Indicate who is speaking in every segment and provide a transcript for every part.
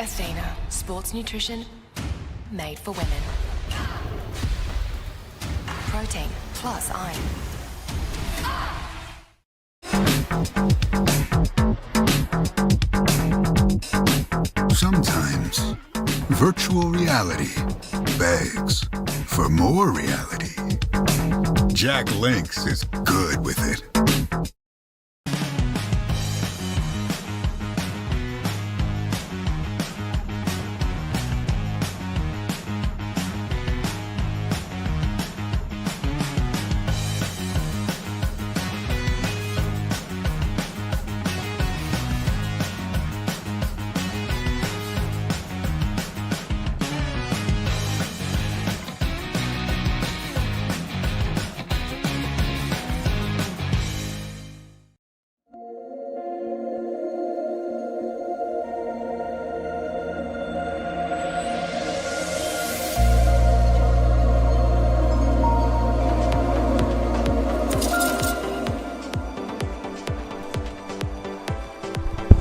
Speaker 1: Athena, sports nutrition made for women. Protein plus iron.
Speaker 2: Sometimes virtual reality begs for more reality. Jack Link's is good with it.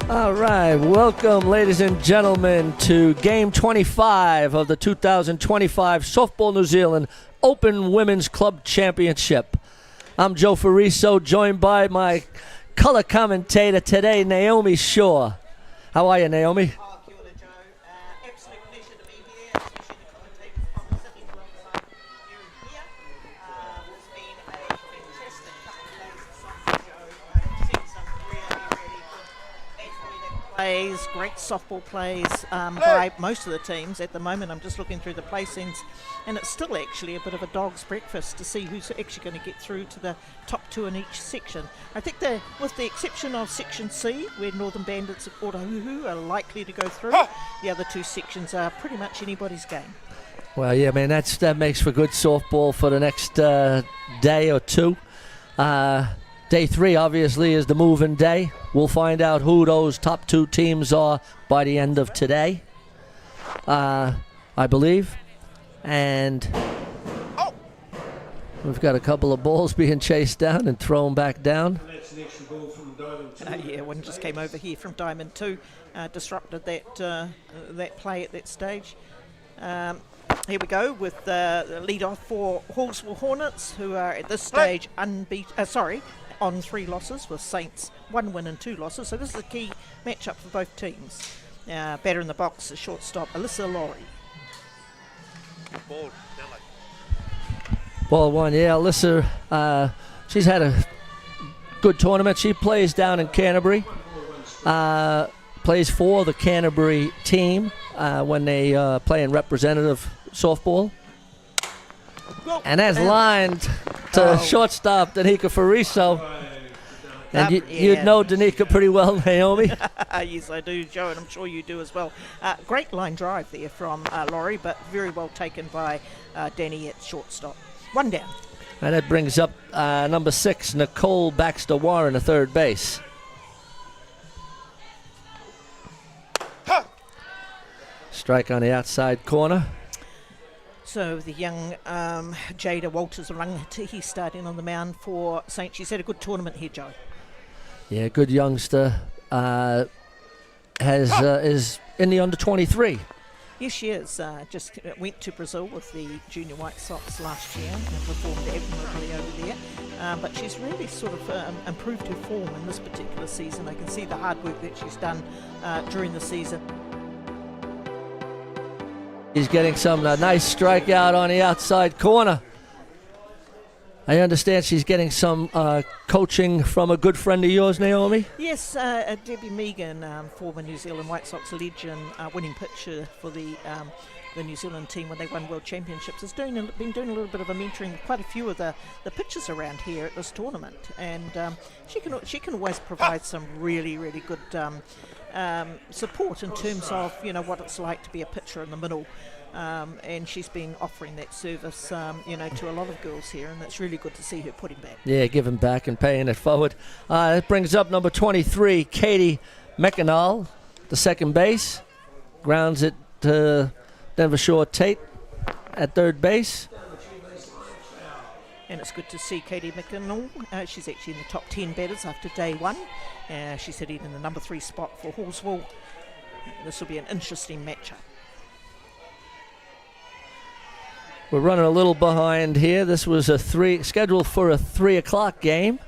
Speaker 3: All right, welcome, ladies and gentlemen, to Game 25 of the 2025 Softball New Zealand Open Women's Club Championship. I'm Joe Fariso, joined by my color commentator today, Naomi Shaw. How are you, Naomi?
Speaker 4: Kia ora, Joe. Absolute pleasure to be here, especially the commentators from sitting alongside you here. It's been a fantastic couple of days of soccer, Joe. I've seen some really, really good athletic plays, great softball plays by most of the teams. At the moment, I'm just looking through the placings, and it's still actually a bit of a dog's breakfast to see who's actually going to get through to the top two in each section. I think with the exception of Section C, where Northern Bandits and Otahuhu are likely to go through, the other two sections are pretty much anybody's game.
Speaker 3: Well, yeah, man, that makes for good softball for the next day or two. Day 3, obviously, is the move-in day. We'll find out who those top two teams are by the end of today, I believe. And we've got a couple of balls being chased down and thrown back down.
Speaker 5: That's an extra ball from Diamond 2.
Speaker 4: Yeah, one just came over here from Diamond 2, disrupted that play at that stage. Here we go with the lead-off for Halswell Hornets, who are at this stage on 3 losses, with Saints 1 win and 2 losses. So this is a key matchup for both teams. Batter in the box, the shortstop, Alyssa Laurie.
Speaker 3: Ball 1, yeah, Alyssa, she's had a good tournament. She plays down in Canterbury, plays for the Canterbury team when they play in representative softball. And that's lined to shortstop Danica Fariso. And you'd know Danica pretty well, Naomi.
Speaker 4: Yes, I do, Joe, and I'm sure you do as well. Great line drive there from Laurie, but very well taken by Danny at shortstop. 1 down.
Speaker 3: And that brings up number 6, Nicole Baxter-Warren, at third base. Strike on the outside corner.
Speaker 4: So the young Jada Walters-Rangatihi starting on the mound for Saints. She's had a good tournament here, Joe.
Speaker 3: Yeah, good youngster. Is in the under-23.
Speaker 4: Yes, she is. Just went to Brazil with the Junior White Sox last year and performed admirably over there. But she's really sort of improved her form in this particular season. I can see the hard work that she's done during the season.
Speaker 3: He's getting some nice strikeout on the outside corner. I understand she's getting some coaching from a good friend of yours, Naomi?
Speaker 4: Yes, Debbie Megan, former New Zealand White Sox legend, winning pitcher for the New Zealand team when they won World Championships, has been doing a little bit of a mentoring with quite a few of the pitchers around here at this tournament. And she can always provide some really, really good support in terms of, what it's like to be a pitcher in the middle. And she's been offering that service, to a lot of girls here, and it's really good to see her putting back.
Speaker 3: Yeah, giving back and paying it forward. That brings up number 23, Katie McInall, the second base. Grounds it to Denver Shore Tate at third base.
Speaker 4: And it's good to see Katie McInall. She's actually in the top 10 batters after day 1. She's sitting in the number 3 spot for Halswell. This will be an interesting matchup.
Speaker 3: We're running a little behind here. This was scheduled for a 3 o'clock game,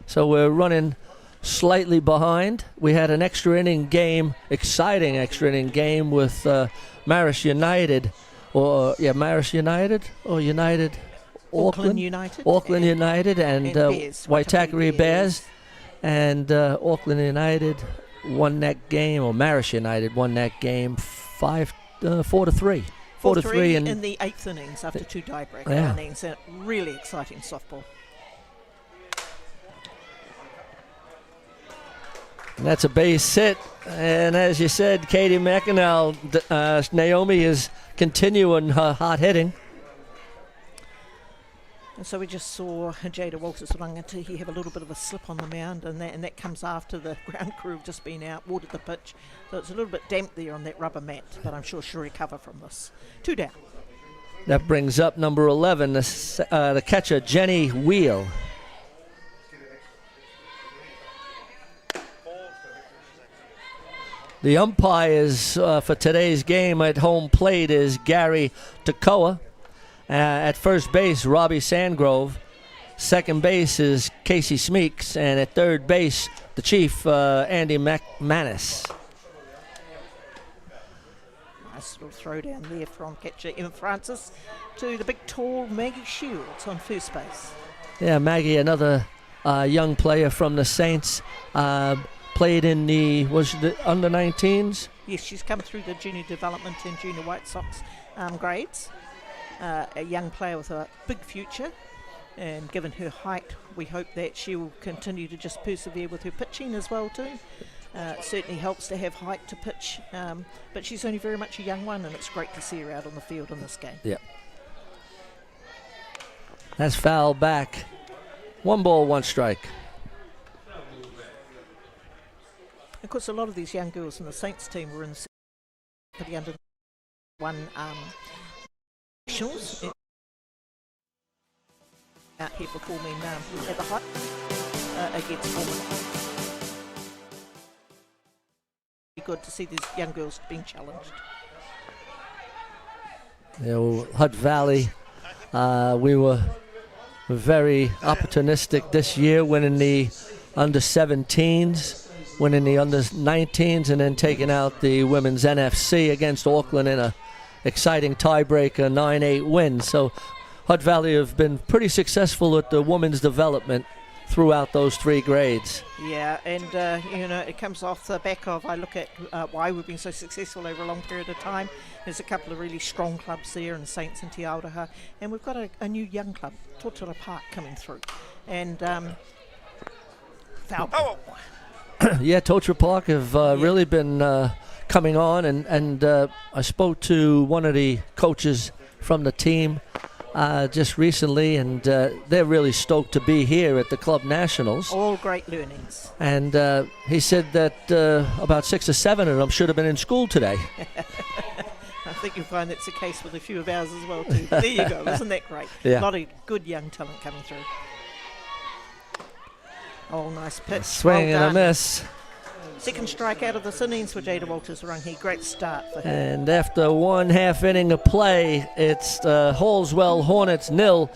Speaker 3: so we're running slightly behind. We had an extra inning game, exciting extra inning game with Marist United, United.
Speaker 4: Auckland United.
Speaker 3: Auckland United and
Speaker 4: Bears,
Speaker 3: Waitakere Bears. And Auckland United won that game, or Marist United won that game 4-3. 4-3
Speaker 4: in the 8th innings after 2 tiebreaker innings. Really exciting softball.
Speaker 3: And that's a base hit. And as you said, Katie McInall, Naomi is continuing her hot hitting.
Speaker 4: And so we just saw Jada Walters-Rangatihi have a little bit of a slip on the mound, and that comes after the ground crew have just been out, watered the pitch. So it's a little bit damp there on that rubber mat, but I'm sure she'll recover from this. 2 down.
Speaker 3: That brings up number 11, the catcher, Jenny Wheel. The umpires for today's game at home plate is Gary Takoa. At first base, Robbie Sandgrove. Second base is Casey Smeeks. And at third base, the chief, Andy McManus.
Speaker 4: Nice little throw down there from catcher Emma Francis to the big, tall Maggie Shields on first base.
Speaker 3: Yeah, Maggie, another young player from the Saints. Played in the under 19s?
Speaker 4: Yes, she's come through the junior development and junior White Sox grades. A young player with a big future, and given her height, we hope that she will continue to just persevere with her pitching as well too. It certainly helps to have height to pitch, but she's only very much a young one, and it's great to see her out on the field in this game.
Speaker 3: Yeah. That's foul back. 1 ball, 1 strike.
Speaker 4: Of course, a lot of these young girls in the Saints team were in the under one nationals out here performing at the height against Harbour. Good to see these young girls being challenged.
Speaker 3: Yeah, well, Hutt Valley, we were very opportunistic this year, winning the under 17s. Winning the under 19s, and then taking out the women's NFC against Auckland in a exciting tiebreaker 9-8 win. So Hutt Valley have been pretty successful at the women's development throughout those 3 grades.
Speaker 4: Yeah, and it comes off the back of, I look at why we've been so successful over a long period of time. There's a couple of really strong clubs there in Saints and Te Aroha, and we've got a new young club, Totara Park, coming through. And foul ball.
Speaker 3: Yeah, Totara Park have really been coming on, and I spoke to one of the coaches from the team just recently, and they're really stoked to be here at the Club Nationals.
Speaker 4: All great learnings.
Speaker 3: And he said that about 6 or 7 of them should have been in school today.
Speaker 4: I think you'll find that's the case with a few of ours as well too. There you go, isn't that great?
Speaker 3: Yeah.
Speaker 4: A lot of good young talent coming through. Oh, nice pitch.
Speaker 3: Swing
Speaker 4: well
Speaker 3: and a
Speaker 4: done.
Speaker 3: miss.
Speaker 4: Second strike out of this innings for Jada Walters-Rangatihi. Great start for her.
Speaker 3: And after 1 half inning of play, it's the Halswell Hornets 0,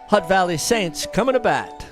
Speaker 3: Hutt Valley Saints coming to bat.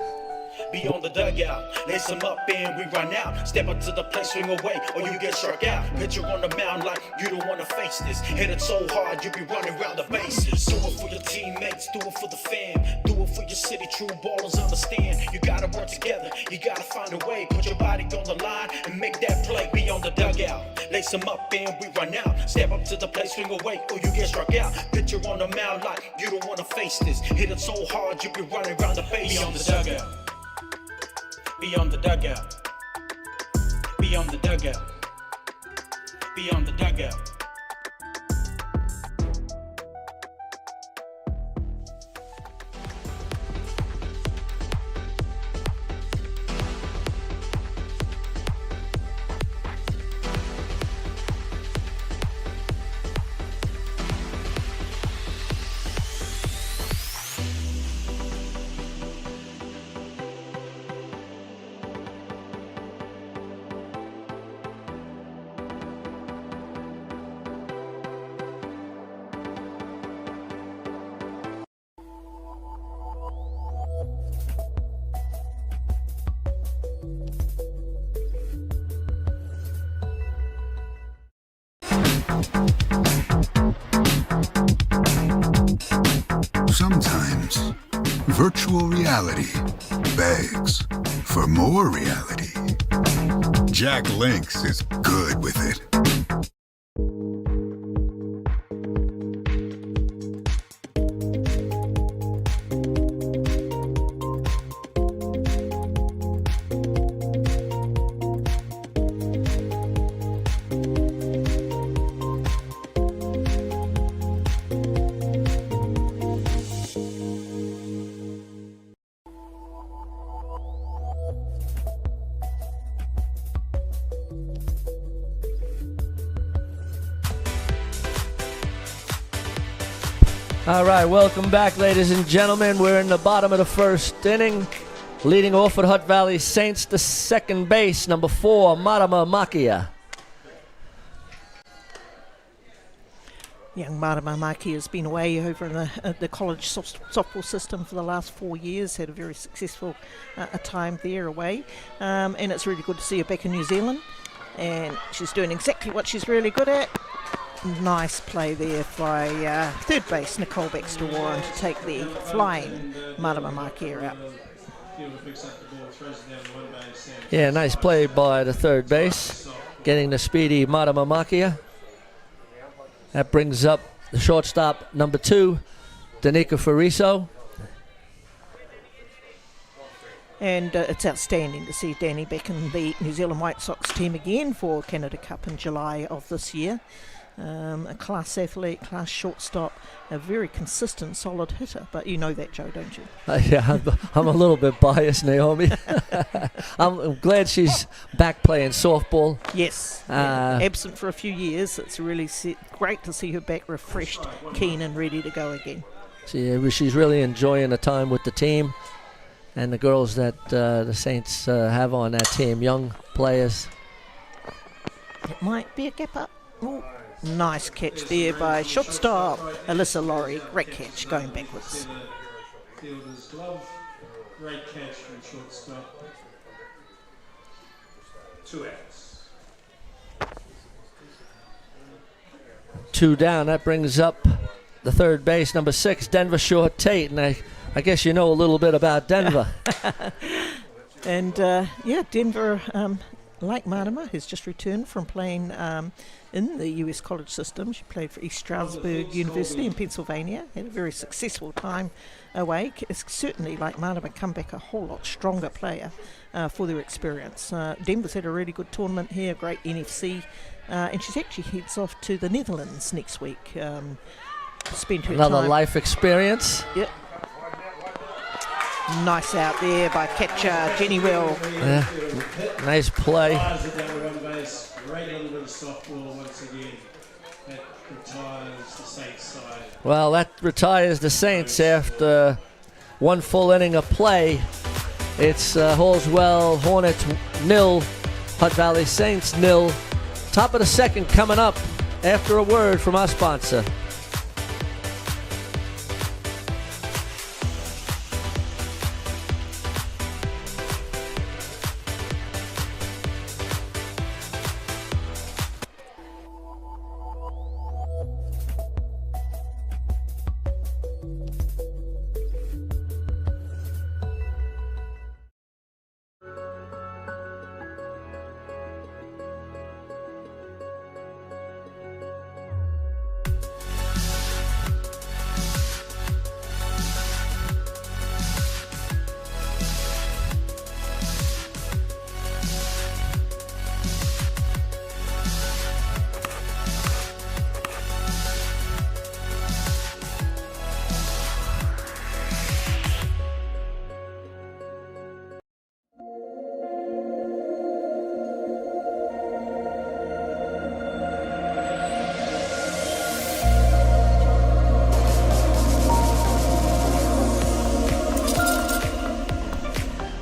Speaker 6: Be on the dugout, lace them up and we run out. Step up to the plate, swing away, or you get struck out. Pitcher on the mound like you don't want to face this. Hit it so hard you be running around the bases. Do it for your teammates, do it for the fam. Do it for your city, true ballers understand. You gotta work together, you gotta find a way. Put your body on the line and make that play. Be on the dugout, lace them up and we run out. Step up to the plate, swing away, or you get struck out. Pitcher on the mound like you don't want to face this. Hit it so hard you be running around the bases. Be on the dugout. Be on the dugout. Be on the dugout. Be on the dugout.
Speaker 2: Sometimes virtual reality begs for more reality. Jack Lynx is good with it.
Speaker 3: All right, welcome back, ladies and gentlemen. We're in the bottom of the first inning. Leading off for the Hutt Valley Saints, the second base, number 4, Marama Makia.
Speaker 4: Young Marama Maki has been away over in the college softball system for the last 4 years, had a very successful time there away. And it's really good to see her back in New Zealand. And she's doing exactly what she's really good at. Nice play there by third base Nicole Baxter-Warren to take the flying Marama Maki out.
Speaker 3: Yeah, nice play by the third base, getting the speedy Marama Makia. That brings up the shortstop, number 2, Danica Fariso.
Speaker 4: And it's outstanding to see Danny back in the New Zealand White Sox team again for Canada Cup in July of this year. A class athlete, class shortstop, a very consistent, solid hitter. But you know that, Joe, don't you?
Speaker 3: Yeah, I'm a little bit biased, Naomi. I'm glad she's back playing softball.
Speaker 4: Yes, absent for a few years. It's really great to see her back refreshed, keen and ready to go again.
Speaker 3: She's really enjoying the time with the team and the girls that the Saints have on that team, young players.
Speaker 4: It might be a gap up. Ooh. Nice catch there by shortstop Alyssa Laurie. Great catch going backwards.
Speaker 5: Fielder's glove. Great catch from shortstop. 2 outs.
Speaker 3: 2 down. That brings up the third base, number 6, Denver Short Tate. And I guess you know a little bit about Denver.
Speaker 4: And Denver, like Marama, has just returned from playing in the US college system. She played for East Stroudsburg University in Pennsylvania. Had a very successful time away. It's certainly, like Marama, come back a whole lot stronger player for their experience. Denver's had a really good tournament here, great NFC, and she's actually heads off to the Netherlands next week. Spend her
Speaker 3: Another
Speaker 4: time.
Speaker 3: life experience.
Speaker 4: Yep. Nice out there by catcher Jenny Will.
Speaker 3: Yeah. Nice play.
Speaker 5: Great little bit of softball once again. That retires the Saints side.
Speaker 3: Well, that retires the Saints after one full inning of play. It's Halswell Hornets 0, Hutt Valley Saints 0. Top of the second coming up after a word from our sponsor.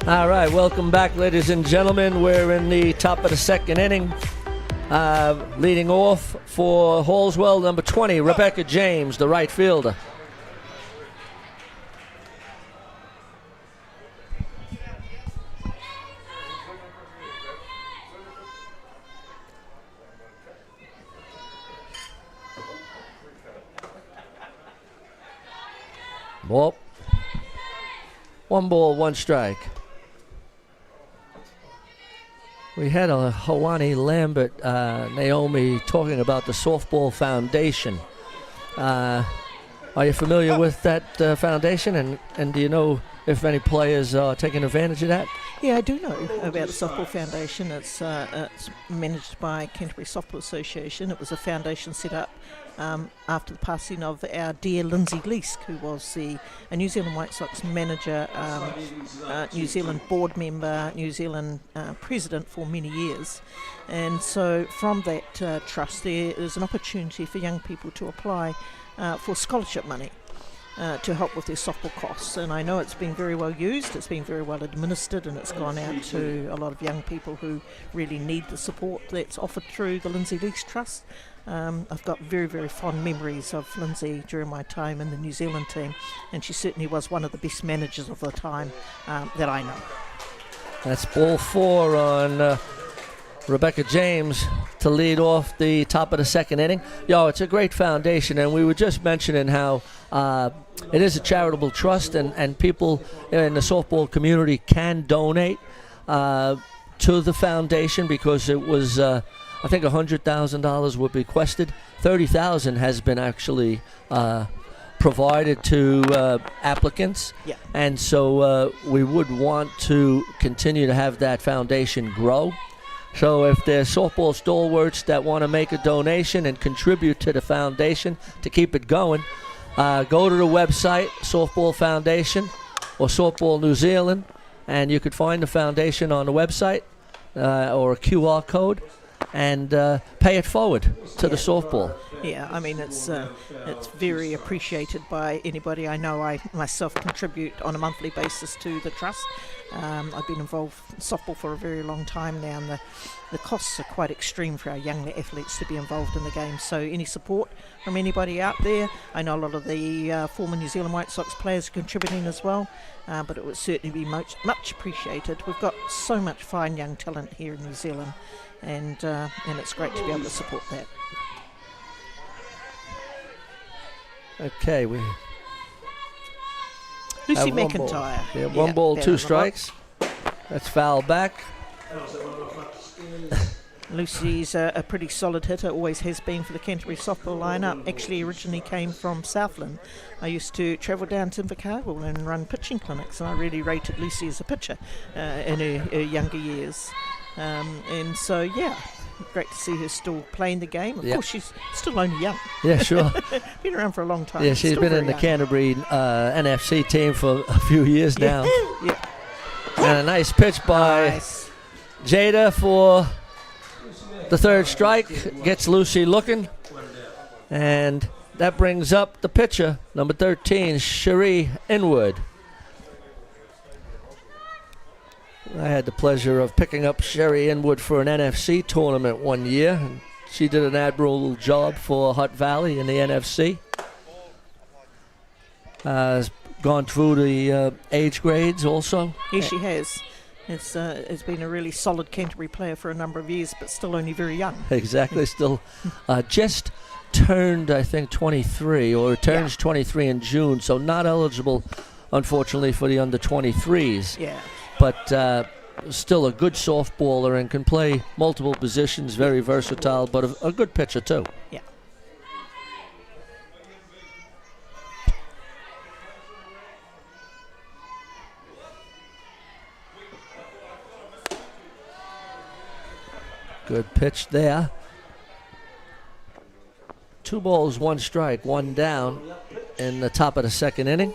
Speaker 3: All right, welcome back, ladies and gentlemen. We're in the top of the second inning. Leading off for Halswell, number 20, Rebecca James, the right fielder. Oh. 1 ball, 1 strike. We had a Hawani Lambert, Naomi, talking about the Softball Foundation. Are you familiar with that foundation, and do you know if any players are taking advantage of that?
Speaker 4: Yeah, I do know about the Softball Foundation. It's managed by Canterbury Softball Association. It was a foundation set up after the passing of our dear Lindsay Leask, who was a New Zealand White Sox manager, New Zealand board member, New Zealand president for many years. And so from that trust, there is an opportunity for young people to apply for scholarship money to help with their softball costs. And I know it's been very well used, it's been very well administered, and it's gone out to a lot of young people who really need the support that's offered through the Lindsay Leask Trust. I've got very, very fond memories of Lindsay during my time in the New Zealand team, and she certainly was one of the best managers of the time that I know.
Speaker 3: That's ball 4 on Rebecca James to lead off the top of the 2nd inning. It's a great foundation, and we were just mentioning how it is a charitable trust, and people in the softball community can donate to the foundation, because it was I think $100,000 were bequested. $30,000 has been actually provided to applicants.
Speaker 4: Yeah.
Speaker 3: And so we would want to continue to have that foundation grow. So if there's softball stalwarts that want to make a donation and contribute to the foundation to keep it going, go to the website, Softball Foundation or Softball New Zealand, and you could find the foundation on the website or a QR code, and pay it forward to the softball.
Speaker 4: Yeah, I mean, it's very appreciated by anybody. I know I myself contribute on a monthly basis to the trust. I've been involved in softball for a very long time now, and the costs are quite extreme for our young athletes to be involved in the game. So any support from anybody out there, I know a lot of the former New Zealand White Sox players are contributing as well, but it would certainly be much appreciated. We've got so much fine young talent here in New Zealand, and it's great to be able to support that.
Speaker 3: Okay, we
Speaker 4: Lucy
Speaker 3: have 1
Speaker 4: McIntyre.
Speaker 3: ball. Yeah, 1 ball, 2 strikes. That's foul back.
Speaker 4: Lucy's a pretty solid hitter, always has been for the Canterbury softball lineup. Actually originally came from Southland. I used to travel down to Invercargill and run pitching clinics, and I really rated Lucy as a pitcher in her younger years. And so, yeah, great to see her still playing the game. Of course, she's still only young.
Speaker 3: Yeah, sure.
Speaker 4: Been around for a long time.
Speaker 3: Yeah, she's been in the Canterbury NFC team for a few years now.
Speaker 4: Yeah.
Speaker 3: And a nice pitch by Jada for the 3rd strike. Gets Lucy looking. And that brings up the pitcher, number 13, Cherie Inwood. I had the pleasure of picking up Cherie Inwood for an NFC tournament one year, and she did an admirable job for Hutt Valley in the NFC. Has gone through the age grades also.
Speaker 4: Yes, she has. It's been a really solid Canterbury player for a number of years, but still only very young.
Speaker 3: Exactly, still just turned, I think, 23, or turns 23 in June, so not eligible, unfortunately, for the under-23s.
Speaker 4: Yeah.
Speaker 3: But still a good softballer and can play multiple positions, very versatile, but a good pitcher too.
Speaker 4: Yeah.
Speaker 3: Good pitch there. 2 balls, 1 strike, 1 down in the top of the 2nd inning.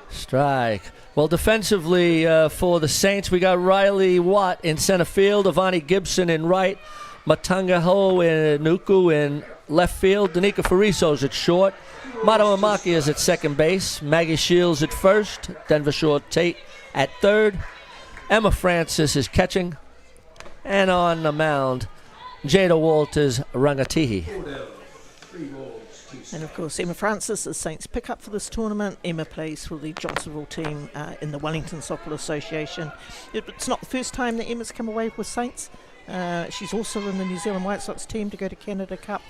Speaker 3: Strike. Well, defensively for the Saints, we got Riley Watt in center field, Avani Gibson in right, Matangaho and Nuku in left field, Danica Fariso's at short, Mato Amaki is at second base, Maggie Shields at first, Denver Shore Tate at third, Emma Francis is catching, and on the mound, Jada Walters Rangatihi.
Speaker 5: 3 balls, 2
Speaker 4: And of course, Emma Francis is Saints pick up for this tournament. Emma plays for the Johnsonville team in the Wellington Softball Association. It's not the first time that Emma's come away with Saints. She's also in the New Zealand White Sox team to go to Canada Cup.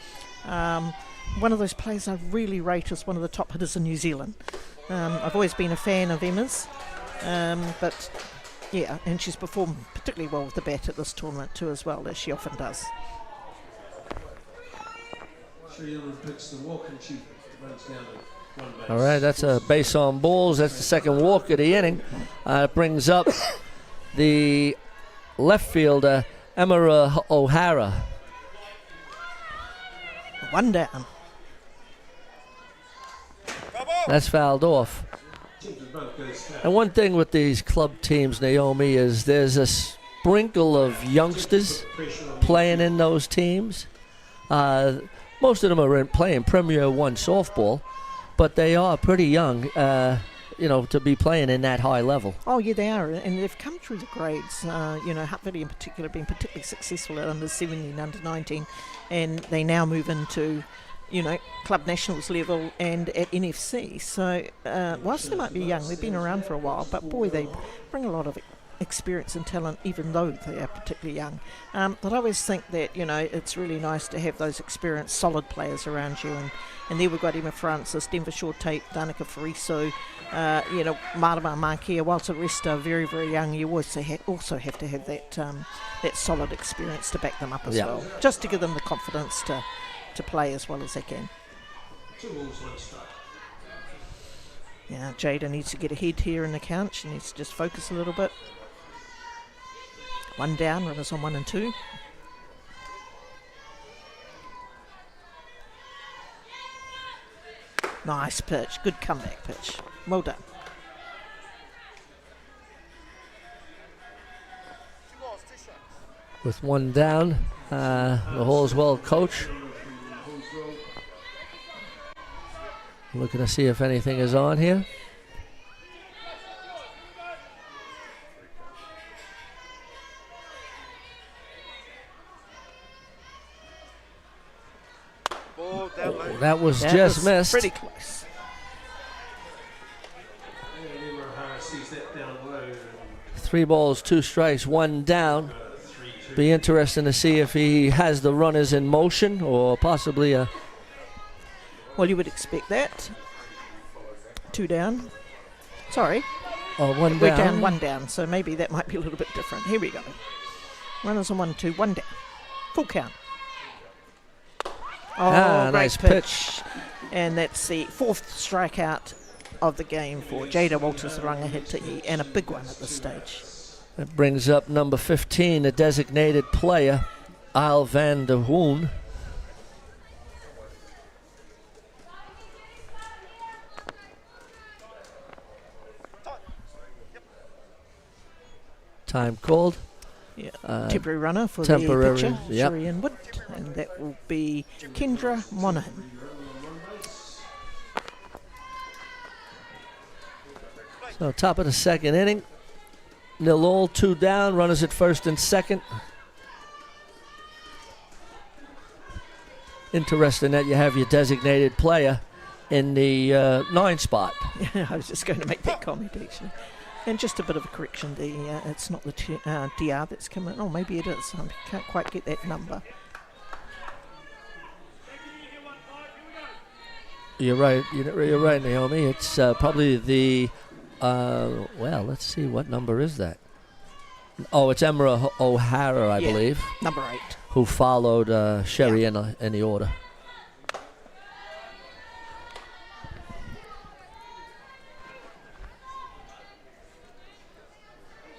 Speaker 4: One of those players I really rate as one of the top hitters in New Zealand. I've always been a fan of Emma's, but yeah, and she's performed particularly well with the bat at this tournament too, as well, as she often does.
Speaker 5: Sherry Ellen picks the walk and she runs down to one base.
Speaker 3: All right, that's a base on balls. That's the second walk of the inning. It brings up the left fielder, Emma O'Hara.
Speaker 4: One down.
Speaker 3: That's fouled off. And one thing with these club teams, Naomi, is there's a sprinkle of youngsters playing in those teams. Most of them are playing Premier 1 softball, but they are pretty young, to be playing in that high level.
Speaker 4: Oh, yeah, they are, and they've come through the grades. Hutt Valley in particular been particularly successful at under 17, under 19, and they now move into, club nationals level and at NFC. So whilst they might be young, they've been around for a while, but boy, they bring a lot of experience and talent, even though they are particularly young. But I always think that, it's really nice to have those experienced, solid players around you. And there we've got Emma Francis, Denver Shaw Tate, Danica Fariso, Marama Markia. Whilst the rest are very, very young, you also have to have that solid experience to back them up as well, just to give them the confidence to play as well as they can.
Speaker 5: 2 balls, 1 strike.
Speaker 4: Yeah, Jada needs to get ahead here in the count. She needs to just focus a little bit. 1 down, runners on 1 and 2. Nice pitch, good comeback pitch. Well done.
Speaker 3: With 1 down, the Halswell coach looking to see if anything is on here. That was just missed.
Speaker 4: Pretty close.
Speaker 5: And Emma O'Hara sees that down low.
Speaker 3: 3 balls, 2 strikes, 1 down. Be interesting to see if he has the runners in motion or possibly a...
Speaker 4: Well, you would expect that. 2 down. Sorry.
Speaker 3: Oh, 1 down.
Speaker 4: We're down 1 down, so maybe that might be a little bit different. Here we go. Runners on 1 and 2, 1 down. Full count. Oh, great
Speaker 3: nice pitch.
Speaker 4: And that's the 4th strikeout of the game for Jada Walters, the runner hit and a big one at this stage.
Speaker 3: That brings up number 15, the designated player, Al van der Hoen. Time called.
Speaker 4: Yeah, temporary runner for
Speaker 3: temporary,
Speaker 4: the pitcher,
Speaker 3: yep.
Speaker 4: Sherry Wood, and that will be Kendra Monaghan.
Speaker 3: So top of the second inning. 0-all, 2 down, runners at first and second. Interesting that you have your designated player in the 9 spot.
Speaker 4: Yeah, I was just going to make that comment actually. And just a bit of a correction, it's not the DR that's coming. Oh, maybe it is. I can't quite get that number.
Speaker 3: You're right. You're right, Naomi. It's probably the. Well, let's see. What number is that? Oh, it's Emma O'Hara, I believe.
Speaker 4: Number 8.
Speaker 3: Who followed Sherry in the order.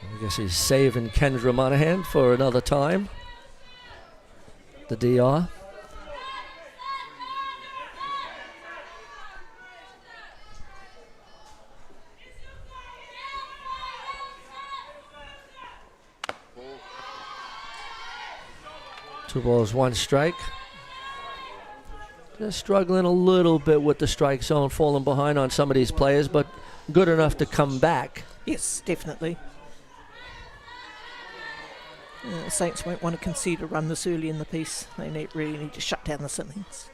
Speaker 3: I guess he's saving Kendra Monaghan for another time. The DR. Two balls, 1 strike. Just struggling a little bit with the strike zone, falling behind on some of these players, but good enough to come back.
Speaker 4: Yes, definitely. Saints won't want to concede a run this early in the piece. They really need to shut down the innings.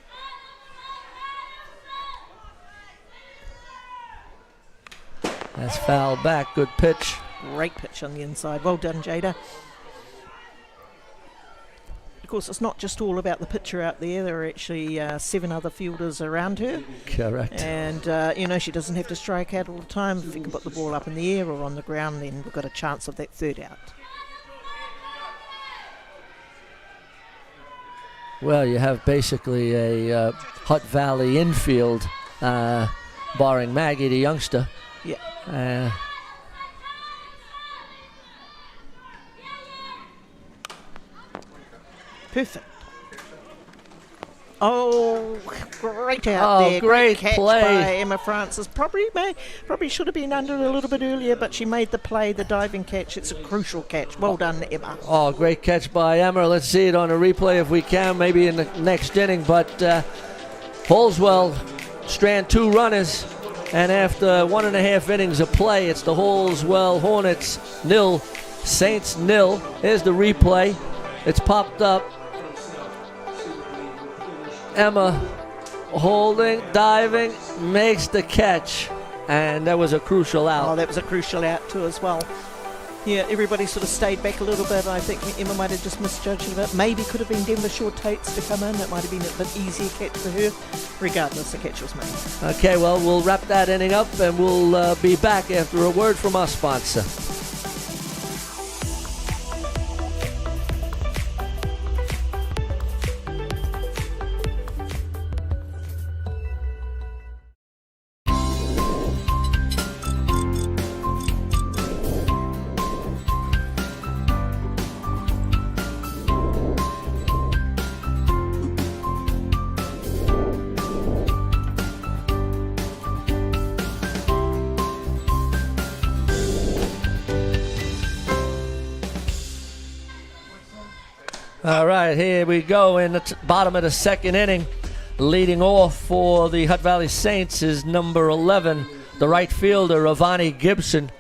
Speaker 3: That's fouled back. Good pitch.
Speaker 4: Great pitch on the inside. Well done, Jada. Of course, it's not just all about the pitcher out there. There are actually 7 other fielders around her.
Speaker 3: Correct.
Speaker 4: And, she doesn't have to strike out all the time. If you can put the ball up in the air or on the ground, then we've got a chance of that third out.
Speaker 3: Well, you have basically a Hutt Valley infield, barring Maggie, the youngster.
Speaker 4: Yeah. Perfect. Oh, great out there.
Speaker 3: Great
Speaker 4: catch
Speaker 3: play
Speaker 4: by Emma Francis. Probably should have been under a little bit earlier, but she made the play, the diving catch. It's a crucial catch. Well done, Emma.
Speaker 3: Oh, great catch by Emma. Let's see it on a replay if we can, maybe in the next inning. But Halswell strand 2 runners, and after 1.5 innings of play, it's the Halswell Hornets 0, Saints 0. Here's the replay. It's popped up. Emma holding, diving, makes the catch, and that was a crucial out.
Speaker 4: Oh, that was a crucial out too as well. Yeah, everybody sort of stayed back a little bit. I think Emma might have just misjudged it a bit. Maybe could have been Denver Shore Tates to come in. That might have been a bit easier catch for her. Regardless, the catch was made.
Speaker 3: Okay, well, we'll wrap that inning up, and we'll be back after a word from our sponsor. All right, here we go in the bottom of the second inning. Leading off for the Hutt Valley Saints is number 11, the right fielder, Ravani Gibson.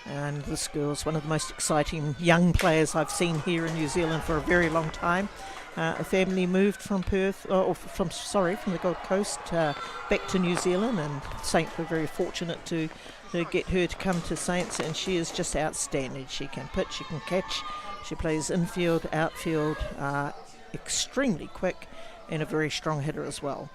Speaker 4: And this girl's one of the most exciting young players I've seen here in New Zealand for a very long time. A family moved from Perth, from the Gold Coast back to New Zealand, and Saints were very fortunate to get her to come to Saints, and she is just outstanding. She can pitch, she can catch, she plays infield, outfield, extremely quick, and a very strong hitter as well.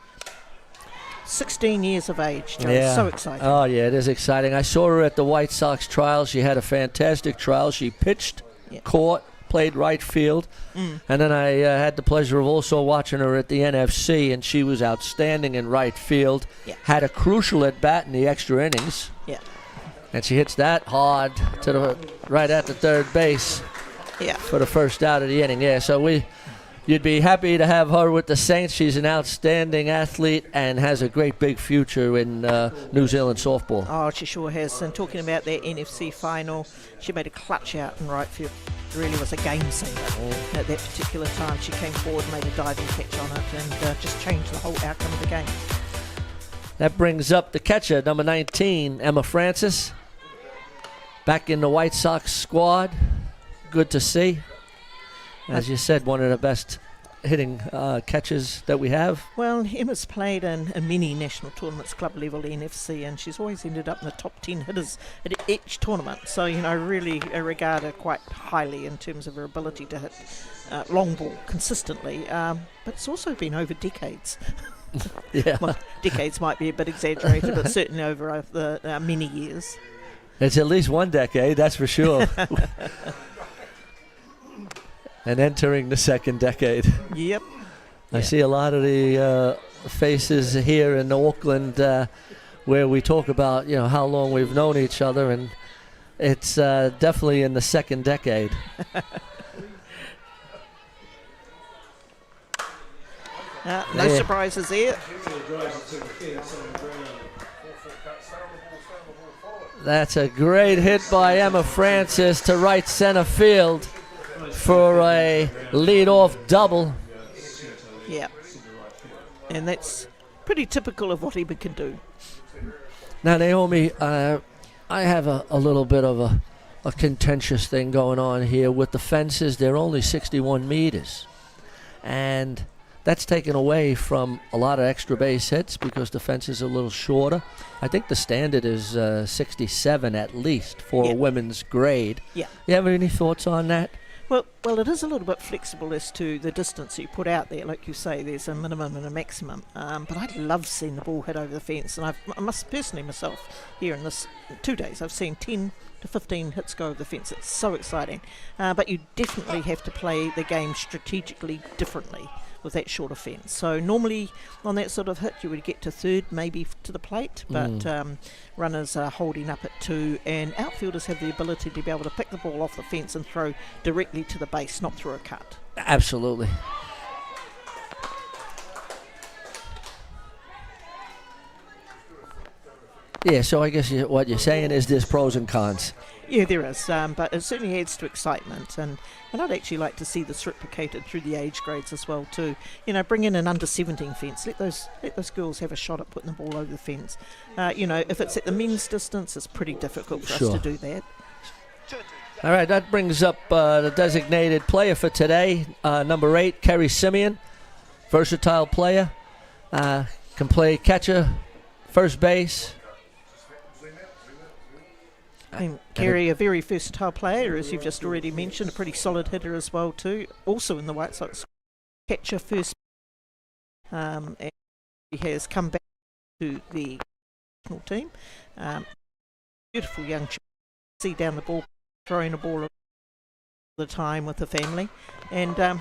Speaker 4: 16 years of age, Joe.
Speaker 3: Yeah.
Speaker 4: So exciting.
Speaker 3: Oh, yeah, it is exciting. I saw her at the White Sox trial. She had a fantastic trial. She pitched, caught, played right field. And then I had the pleasure of also watching her at the NFC, and she was outstanding in right field.
Speaker 4: Yeah.
Speaker 3: Had a crucial at-bat in the extra innings.
Speaker 4: Yeah.
Speaker 3: And she hits that hard to the right at the third base for the first out of the inning. Yeah, so you'd be happy to have her with the Saints. She's an outstanding athlete and has a great big future in New Zealand softball.
Speaker 4: Oh, she sure has. And talking about their NFC final, she made a clutch out in right field. It really was a game saver at that particular time. She came forward, made a diving catch on it, and just changed the whole outcome of the game.
Speaker 3: That brings up the catcher, number 19, Emma Francis. Back in the White Sox squad. Good to see. As you said, one of the best hitting catches that we have.
Speaker 4: Well, Emma's played in many national tournaments, club level, NFC, and she's always ended up in the top 10 hitters at each tournament. So, I really regard her quite highly in terms of her ability to hit long ball consistently. But it's also been over decades.
Speaker 3: Yeah.
Speaker 4: Well, decades might be a bit exaggerated, but certainly over the many years.
Speaker 3: It's at least one decade, that's for sure. And entering the second decade.
Speaker 4: Yep.
Speaker 3: I see a lot of the faces here in Auckland where we talk about, how long we've known each other, and it's definitely in the second decade.
Speaker 4: No surprises here.
Speaker 3: That's a great hit by Emma Francis to right center field for a lead-off double.
Speaker 4: Yeah. And that's pretty typical of what Emma can do.
Speaker 3: Now, Naomi, I have a little bit of a contentious thing going on here with the fences. They're only 61 meters. And that's taken away from a lot of extra base hits because the fence is a little shorter. I think the standard is 67 at least for a women's grade.
Speaker 4: Yeah.
Speaker 3: You have any thoughts on that?
Speaker 4: Well, it is a little bit flexible as to the distance you put out there. Like you say, there's a minimum and a maximum. But I love seeing the ball hit over the fence. And I must personally myself, here in this 2 days, I've seen 10 to 15 hits go over the fence. It's so exciting. But you definitely have to play the game strategically differently with that shorter fence. So normally on that sort of hit you would get to third, maybe to the plate, but runners are holding up at 2, and outfielders have the ability to be able to pick the ball off the fence and throw directly to the base, not through a cut.
Speaker 3: Absolutely. Yeah, so I guess what you're saying is there's pros and cons.
Speaker 4: Yeah, there is, but it certainly adds to excitement, and I'd actually like to see this replicated through the age grades as well too. You know, bring in an under 17 fence. Let those girls have a shot at putting the ball over the fence. You know, if it's at the men's distance, it's pretty difficult for us to do that.
Speaker 3: All right, that brings up the designated player for today, number 8, Kerry Simeon, versatile player, can play catcher, first base.
Speaker 4: Kerry, a very versatile player, as you've just already mentioned, a pretty solid hitter as well too. Also in the White Sox, catcher first, and he has come back to the national team. Beautiful young child, see down the ball, throwing a ball all the time with the family, and that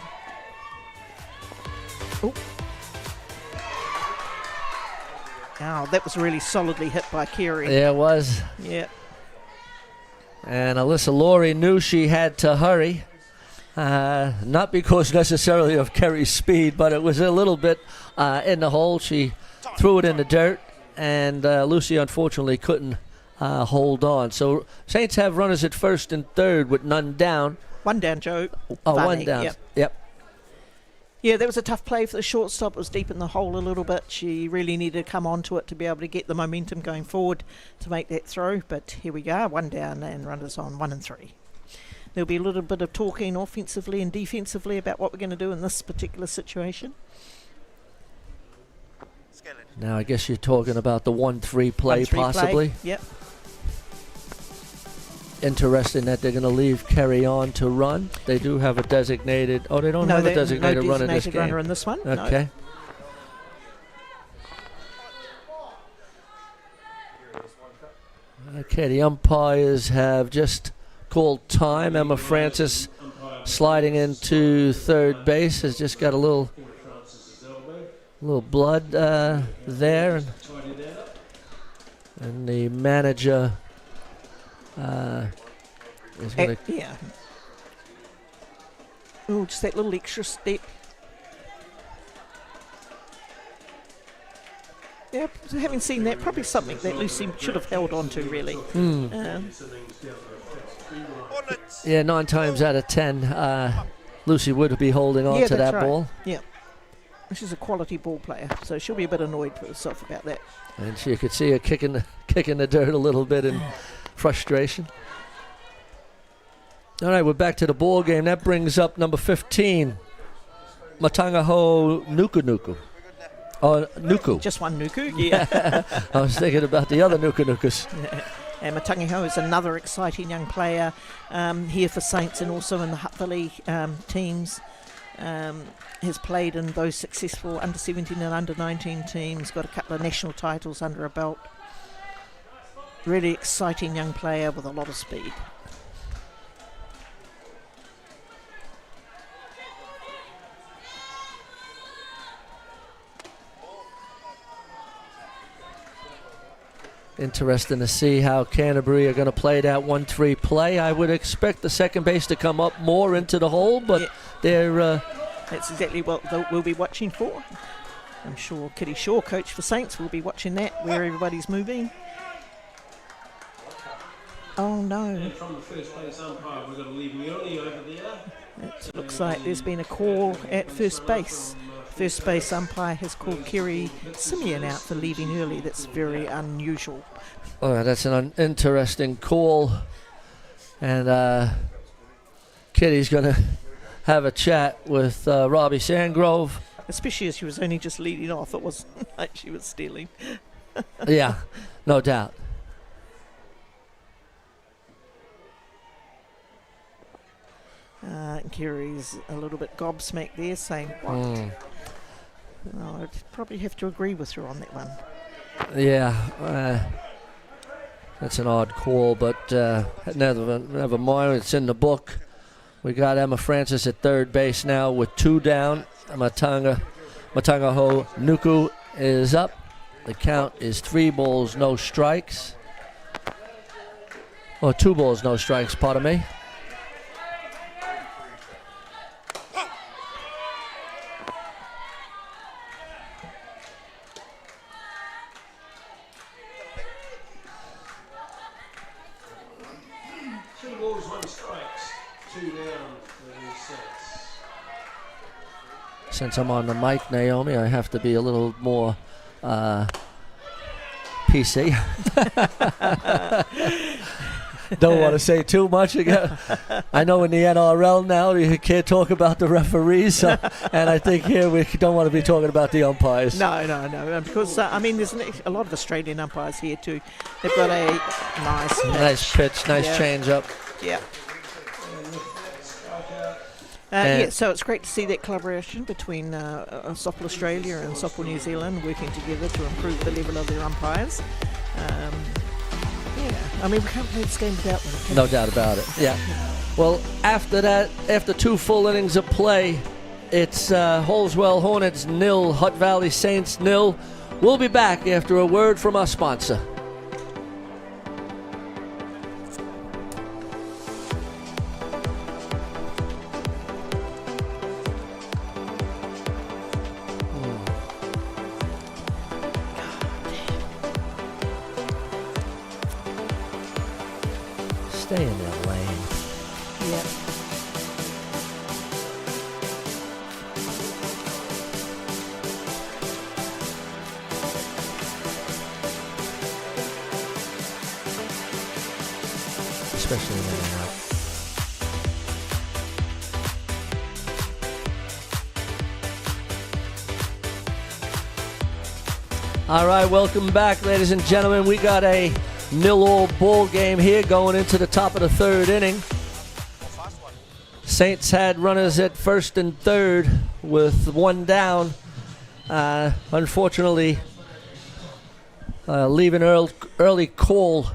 Speaker 4: was really solidly hit by Kerry.
Speaker 3: Yeah, it was.
Speaker 4: Yeah.
Speaker 3: And Alyssa Laurie knew she had to hurry, not because necessarily of Kerry's speed, but it was a little bit in the hole. She threw it in the dirt, and Lucy unfortunately couldn't hold on. So Saints have runners at first and third with none down.
Speaker 4: One down, Joe.
Speaker 3: Oh,
Speaker 4: Varney,
Speaker 3: one down. Yep.
Speaker 4: Yeah, that was a tough play for the shortstop. It was deep in the hole a little bit. She really needed to come onto it to be able to get the momentum going forward to make that throw. But here we go, one down and runners on 1 and 3. There'll be a little bit of talking offensively and defensively about what we're going to do in this particular situation.
Speaker 3: Now I guess you're talking about the 1-3 play
Speaker 4: 1-3
Speaker 3: possibly.
Speaker 4: Play. Yep.
Speaker 3: Interesting that they're going to leave Kerry on to run. They do have a designated. Oh, they don't have a designated runner in this game.
Speaker 4: Runner in this one.
Speaker 3: Okay. No. Okay, the umpires have just called time. Emma Francis sliding into third base has just got a little blood there, and the manager.
Speaker 4: Yeah. Oh, just that little extra step. Yeah, having seen that, probably something that Lucy should have held on to, really.
Speaker 3: Yeah, 9 times out of 10, Lucy would be holding on to that ball.
Speaker 4: Yeah. She's a quality ball player, so she'll be a bit annoyed with herself about that.
Speaker 3: And you could see her kicking the dirt a little bit in frustration. All right, we're back to the ball game. That brings up number 15, Matangaho Nuku. Oh, Nuku.
Speaker 4: Just one Nuku, yeah.
Speaker 3: I was thinking about the other Nukus.
Speaker 4: And Matangaho is another exciting young player here for Saints and also in the Hutt Valley teams. Has played in those successful under 17 and under 19 teams, got a couple of national titles under her belt. Really exciting young player with a lot of speed.
Speaker 3: Interesting to see how Canterbury are going to play that 1-3 play. I would expect the second base to come up more into the hole, but they're...
Speaker 4: That's exactly what we'll be watching for. I'm sure Kitty Shaw, coach for Saints, will be watching that, where everybody's moving. Oh no.
Speaker 5: And from the first base umpire, we're going to leave Leonie over there.
Speaker 4: It looks like there's been a call at first base. First base umpire has called Kerry Simeon out for leaving early. That's very unusual.
Speaker 3: Oh, that's an interesting call. And Kitty's going to have a chat with Robbie Sandgrove.
Speaker 4: Especially as she was only just leading off. It wasn't like she was stealing.
Speaker 3: Yeah, no doubt.
Speaker 4: Kiri's a little bit gobsmacked there, saying, what? Well, I'd probably have to agree with her on that one.
Speaker 3: Yeah, that's an odd call, but never mind. It's in the book. We got Emma Francis at third base now with 2 down. Matangaho Nuku is up. The count is 3 balls, no strikes. Or 2 balls, no strikes, pardon me. Since I'm on the mic, Naomi, I have to be a little more PC. Don't want to say too much again. I know in the NRL now you can't talk about the referees, and I think here we don't want to be talking about the umpires.
Speaker 4: No. Because, I mean, there's a lot of Australian umpires here too. They've got a
Speaker 3: nice pitch, nice change up.
Speaker 4: Yeah. So it's great to see that collaboration between Softball Australia and Softball New Zealand working together to improve the level of their umpires. I mean, we can't play this game without them.
Speaker 3: No doubt about it, yeah. Well, after that, after 2 full innings of play, it's Halswell Hornets 0, Hutt Valley Saints 0. We'll be back after a word from our sponsor. Stay in their lane.
Speaker 4: Yeah.
Speaker 3: Especially when they're out. All right, welcome back, ladies and gentlemen. We got a 0-all ball game here going into the top of the 3rd inning. Saints had runners at first and third with 1 down. Unfortunately, leaving early call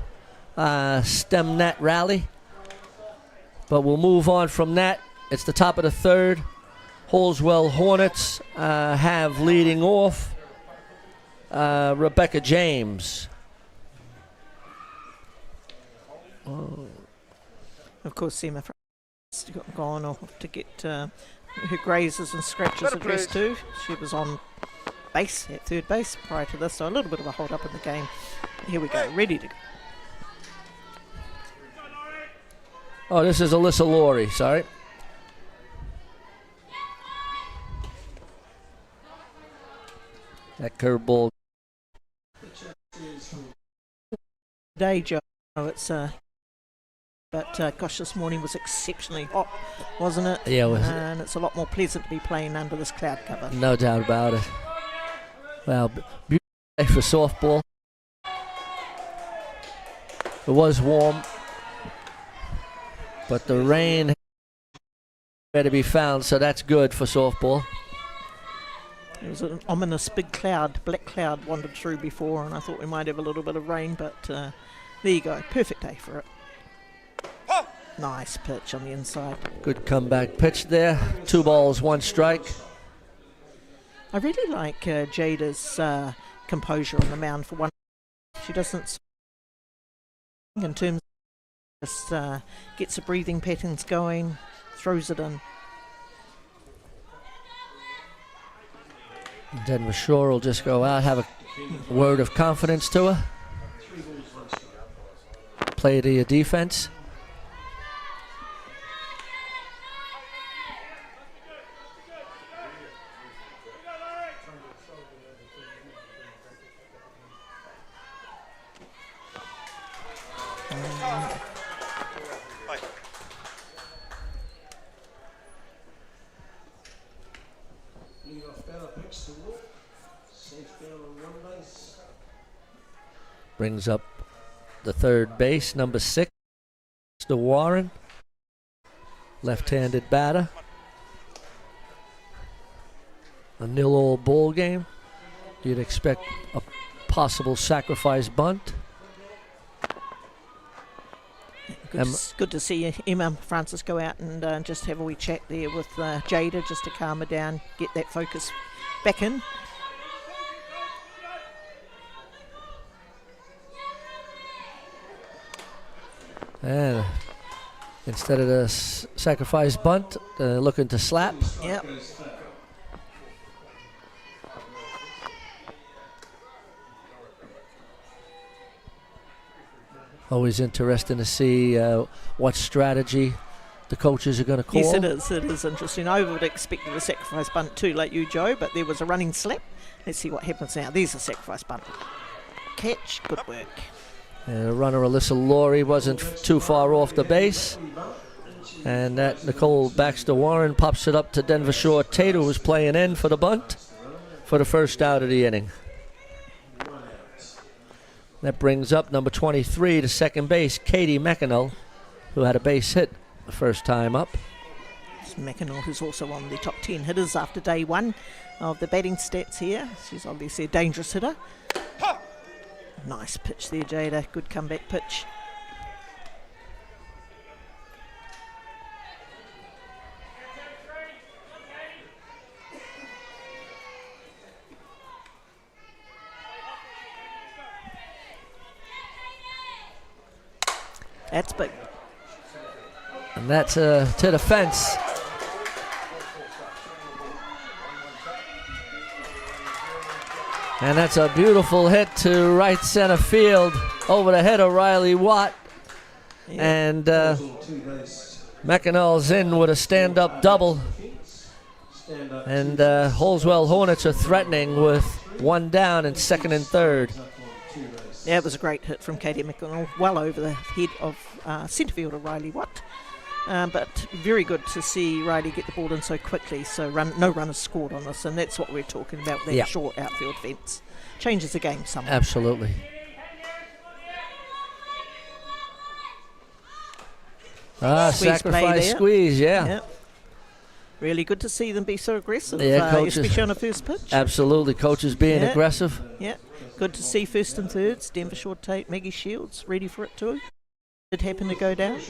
Speaker 3: stemmed that rally. But we'll move on from that. It's the top of the 3rd. Halswell Hornets have leading off Rebecca James.
Speaker 4: Of course, Seema has gone off to get her grazes and scratches addressed too. She was on base at third base prior to this, so a little bit of a hold up in the game. Here we go, ready to go.
Speaker 3: Oh, this is Alyssa Laurie, sorry. That curveball.
Speaker 4: Day, Joe. It's but gosh, this morning was exceptionally hot, wasn't it?
Speaker 3: Yeah, it was.
Speaker 4: And it's a lot more pleasant to be playing under this cloud cover.
Speaker 3: No doubt about it. Well, beautiful day for softball. It was warm, but the rain had to be found, so that's good for softball.
Speaker 4: There was an ominous big cloud, black cloud wandered through before, and I thought we might have a little bit of rain, but there you go, perfect day for it. Nice pitch on the inside.
Speaker 3: Good comeback pitch there. 2 balls, 1 strike.
Speaker 4: I really like Jada's composure on the mound for one. She doesn't, in terms of just gets the breathing patterns going, throws it in.
Speaker 3: Denver Shore will just go out, have a word of confidence to her. Play to your defense.
Speaker 5: Batter picks the walk. Safe down on one base.
Speaker 3: Brings up the third base, number 6, Mr. Warren. Left-handed batter. A 0-all ball game. You'd expect a possible sacrifice bunt.
Speaker 4: Good to see Emma Francis go out and just have a wee chat there with Jada, just to calm her down, get that focus back in.
Speaker 3: And instead of the sacrifice bunt, looking to slap.
Speaker 4: Yep.
Speaker 3: Always interesting to see what strategy the coaches are going to call.
Speaker 4: Yes, it is. It is interesting. I would have expected a sacrifice bunt too, like you, Joe, but there was a running slap. Let's see what happens now. There's a sacrifice bunt. Catch. Good work.
Speaker 3: The runner, Alyssa Laurie, wasn't too far off the base. And that Nicole Baxter Warren pops it up to Denver Shore Tate, who was playing in for the bunt for the first out of the inning. That brings up number 23 to second base, Katie McEnall, who had a base hit the first time up.
Speaker 4: It's McEnall, who's also on the top 10 hitters after day one of the batting stats here. She's obviously a dangerous hitter. Nice pitch there, Jada. Good comeback pitch. That's big.
Speaker 3: And that's to the fence. And that's a beautiful hit to right center field over the head of Riley Watt.
Speaker 4: Yeah.
Speaker 3: And McEnall's in with a stand-up double. And Halswell Hornets are threatening with one down in second and third.
Speaker 4: Yeah, it was a great hit from Katie McEnall, well over the head of centre fielder Riley Watt. But very good to see Riley get the ball in so quickly, so no runners scored on this, and that's what we're talking about, that short outfield fence. Changes the game somewhat.
Speaker 3: Absolutely. Sacrifice squeeze, yeah.
Speaker 4: Yep. Really good to see them be so aggressive,
Speaker 3: especially
Speaker 4: on a first pitch.
Speaker 3: Absolutely, coaches being aggressive.
Speaker 4: Yeah, good to see first and thirds, Denver Shore Tate, Maggie Shields, ready for it too. It happened to go down.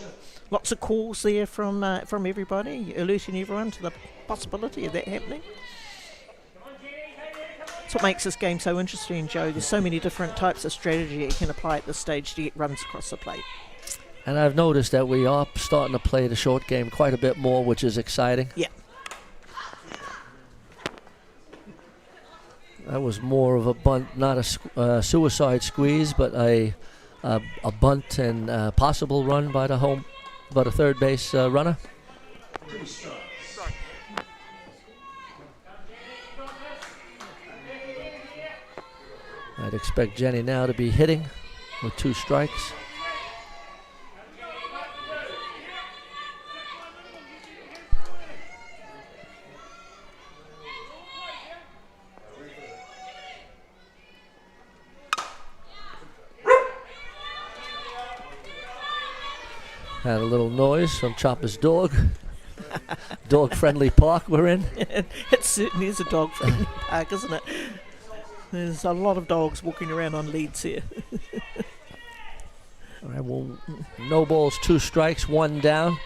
Speaker 4: Lots of calls there from everybody, alerting everyone to the possibility of that happening. That's what makes this game so interesting, Joe. There's so many different types of strategy you can apply at this stage to get runs across the plate.
Speaker 3: And I've noticed that we are starting to play the short game quite a bit more, which is exciting.
Speaker 4: Yeah.
Speaker 3: That was more of a bunt, not a suicide squeeze, but a bunt and possible run by the third base runner. I'd expect Jenny now to be hitting with 2 strikes. Had a little noise from Chopper's dog. Dog-friendly park we're in.
Speaker 4: It certainly is a dog-friendly park, isn't it? There's a lot of dogs walking around on leads here.
Speaker 3: All right, well, no balls, 2 strikes, 1 down.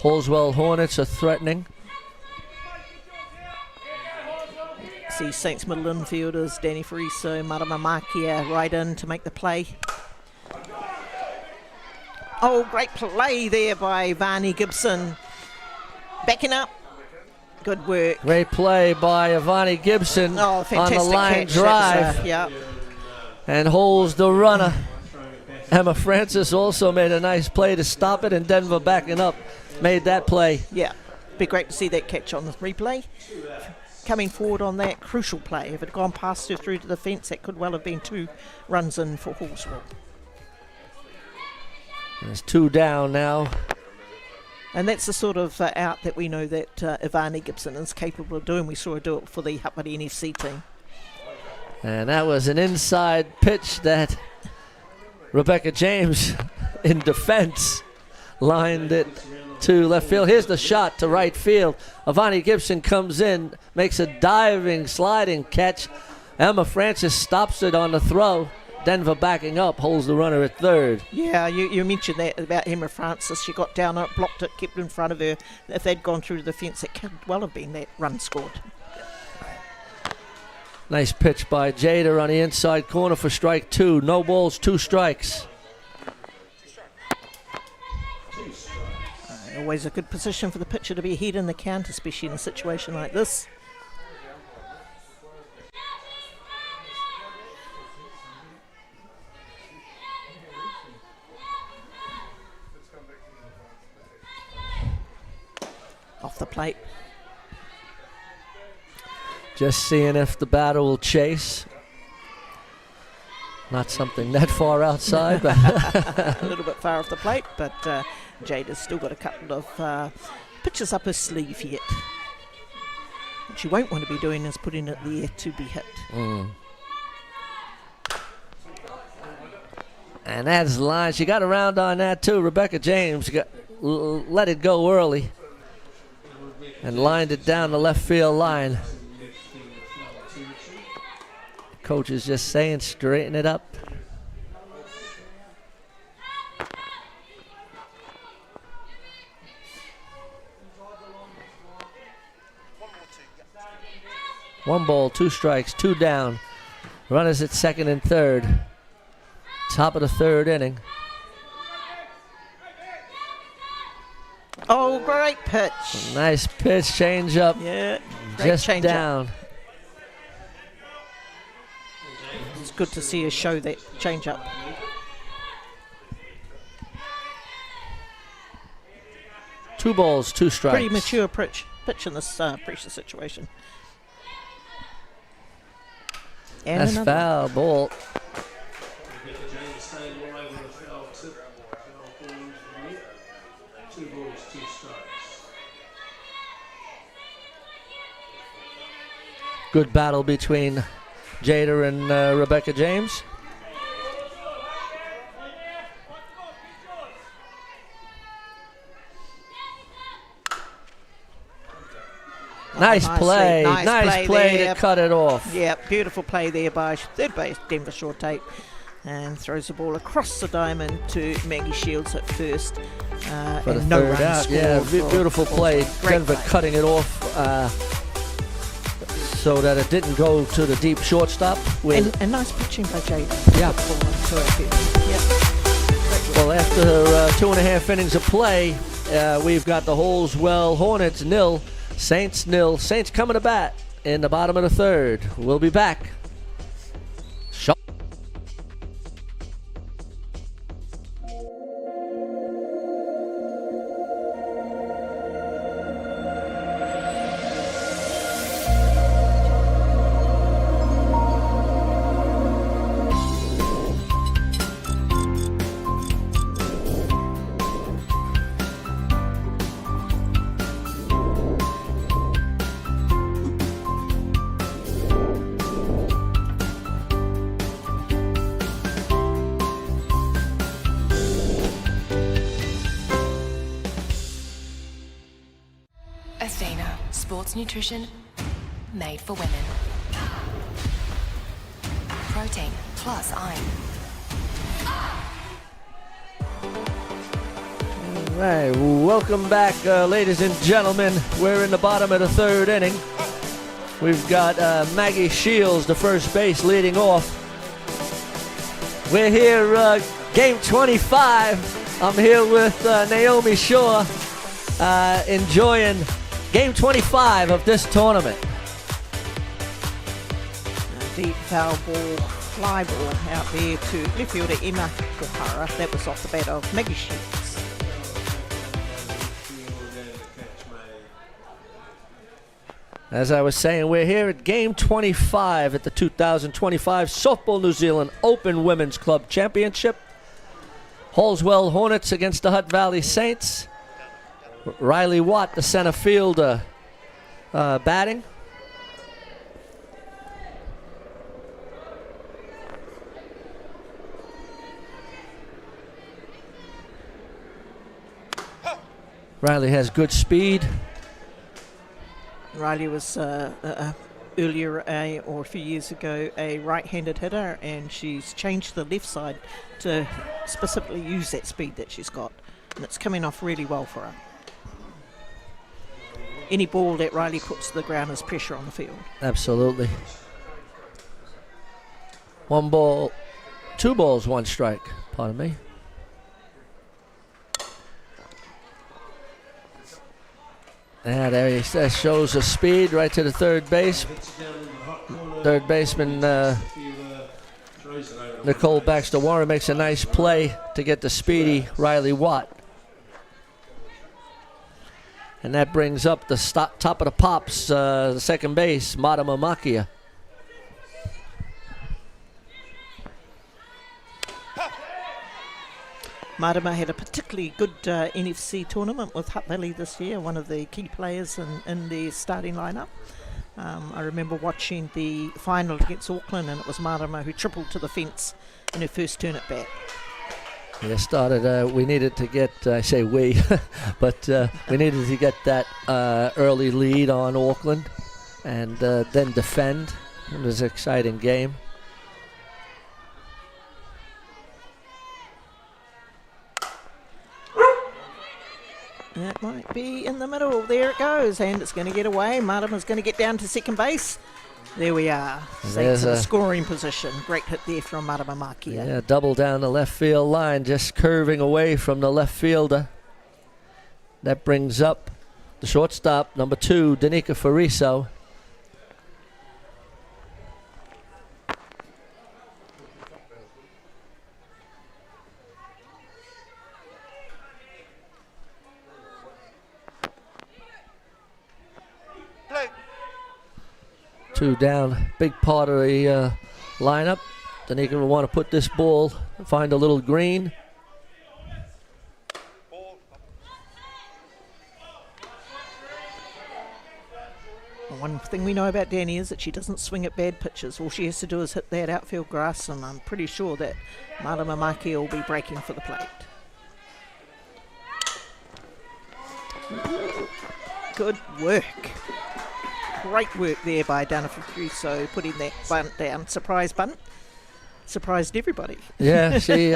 Speaker 3: Halswell Hornets are threatening.
Speaker 4: See Saints middle infielders, Danny Fariso, Marama Makia right in to make the play. Oh, great play there by Varney Gibson. Backing up. Good work.
Speaker 3: Great play by Ivani Gibson on the line drive.
Speaker 4: Yeah.
Speaker 3: And holds the runner. Emma Francis also made a nice play to stop it, and Denver backing up made that play.
Speaker 4: Yeah, be great to see that catch on the replay. Coming forward on that crucial play. If it had gone past her through to the fence, that could well have been 2 runs in for Halswell.
Speaker 3: There's 2 down now.
Speaker 4: And that's the sort of out that we know that Ivani Gibson is capable of doing. We saw her do it for the Hapari NFC team.
Speaker 3: And that was an inside pitch that Rebecca James, in defense, lined it to left field. Here's the shot to right field. Ivani Gibson comes in, makes a diving, sliding catch. Emma Francis stops it on the throw. Denver backing up, holds the runner at third.
Speaker 4: Yeah, you mentioned that about Emma Francis. She got down on it, blocked it, kept it in front of her. If they'd gone through to the fence, it could well have been that run scored.
Speaker 3: Nice pitch by Jada on the inside corner for strike two. No balls, 2 strikes.
Speaker 4: Always a good position for the pitcher to be ahead in the count, especially in a situation like this. Off the plate.
Speaker 3: Just seeing if the batter will chase. Not something that far outside, but
Speaker 4: A little bit far off the plate, but Jada's still got a couple of pitches up her sleeve yet. What she won't want to be doing is putting it there to be hit.
Speaker 3: And that's the line. She got around on that too. Rebecca James let it go early and lined it down the left field line. Coach is just saying, straighten it up. One ball, 2 strikes, 2 down. Runners at second and third. Top of the third inning.
Speaker 4: Oh, great pitch.
Speaker 3: Nice pitch, change up.
Speaker 4: Yeah, great
Speaker 3: Just
Speaker 4: change up.
Speaker 3: down.
Speaker 4: It's good to see her show that change up.
Speaker 3: Two balls, 2 strikes.
Speaker 4: Pretty mature pitch in this pressure situation. And
Speaker 3: That's
Speaker 4: another
Speaker 3: foul ball.
Speaker 5: Rebecca James staying all over the foul tip. Foul ball into the net. 2 balls, 2 strikes.
Speaker 3: Good battle between Jada and Rebecca James. Nice play. Nice play
Speaker 4: there.
Speaker 3: to cut it off.
Speaker 4: Yeah, beautiful play there by third base Denver Short Tape, and throws the ball across the diamond to Maggie Shields at first.
Speaker 3: For the
Speaker 4: and no
Speaker 3: third
Speaker 4: run
Speaker 3: out.
Speaker 4: scored
Speaker 3: Yeah,
Speaker 4: for-
Speaker 3: beautiful
Speaker 4: for
Speaker 3: play.
Speaker 4: Great
Speaker 3: Denver
Speaker 4: play.
Speaker 3: cutting it off so that it didn't go to the deep shortstop.
Speaker 4: And nice pitching by Jade.
Speaker 3: Yeah. Well, after 2.5 innings of play, we've got the Halswell Hornets 0, Saints 0. Saints coming to bat in the bottom of the third. We'll be back.
Speaker 1: Athena, sports nutrition made for women. Protein plus iron.
Speaker 3: All right, welcome back, ladies and gentlemen. We're in the bottom of the third inning. We've got Maggie Shields, the first base, leading off. We're here, game 25. I'm here with Naomi Shaw, enjoying game 25 of this tournament.
Speaker 4: Deep foul ball, fly ball out there to left fielder Emma Kohara. That was off the bat of Maggie Shields.
Speaker 3: As I was saying, we're here at game 25 at the 2025 Softball New Zealand Open Women's Club Championship. Halswell Hornets against the Hutt Valley Saints. Riley Watt, the center fielder, batting. Riley has good speed.
Speaker 4: Riley was earlier, or a few years ago, a right-handed hitter, and she's changed the left side to specifically use that speed that she's got, and it's coming off really well for her. Any ball that Riley puts to the ground is pressure on the field.
Speaker 3: Absolutely. 1 ball, 2 balls, 1 strike. Pardon me. Yeah, there he shows the speed right to the third base. Third baseman Nicole Baxter Warren makes a nice play to get the speedy Riley Watt. And that brings up the top of the pops, the second base, Madama Makia.
Speaker 4: Marama had a particularly good NFC tournament with Hutt Valley this year, one of the key players in their starting lineup. I remember watching the final against Auckland, and it was Marama who tripled to the fence in her first turn at bat.
Speaker 3: Yeah, started, we needed to get, I say we, but we needed to get that early lead on Auckland and then defend. It was an exciting game.
Speaker 4: That might be in the middle. There it goes, and it's going to get away. Marama's going to get down to second base. There we are. Safe to the scoring position. Great hit there from Marama Makia.
Speaker 3: Yeah, double down the left field line, just curving away from the left fielder. That brings up the shortstop, number 2, Danica Fariso. Two down, big part of the lineup. Danica will want to put this ball, find a little green.
Speaker 4: One thing we know about Danny is that she doesn't swing at bad pitches. All she has to do is hit that outfield grass, and I'm pretty sure that Marama Makia will be breaking for the plate. Good work. Great work there by Dana Fariso, putting that bunt down. Surprise bunt. Surprised everybody.
Speaker 3: Yeah, she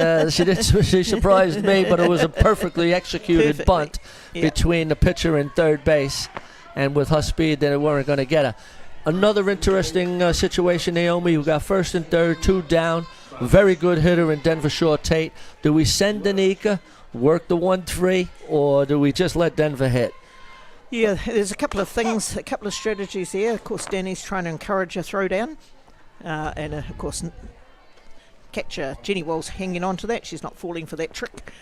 Speaker 3: surprised me, but it was a perfectly executed bunt between the pitcher and third base. And with her speed, they weren't going to get her. Another interesting situation, Naomi. We got first and third, 2 down. Very good hitter in Denver Shaw Tate. Do we send Danica, work the 1-3, or do we just let Denver hit?
Speaker 4: Yeah, there's a couple of things, a couple of strategies there. Of course, Danny's trying to encourage a throwdown. And, of course, catcher Jenny Wells hanging on to that. She's not falling for that trick.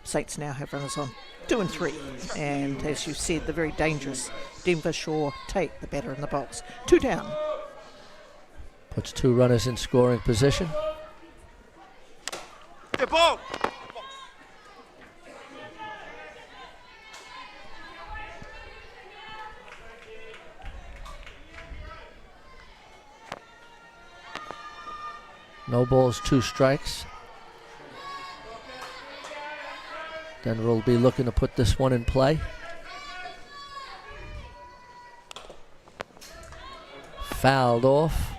Speaker 4: Saints now have runners on 2 and 3. And, as you said, the very dangerous Denver Shaw Tate, the batter in the box. 2 down.
Speaker 3: Puts 2 runners in scoring position.
Speaker 7: The ball!
Speaker 3: No balls, 2 strikes. Denver will be looking to put this one in play. Fouled off.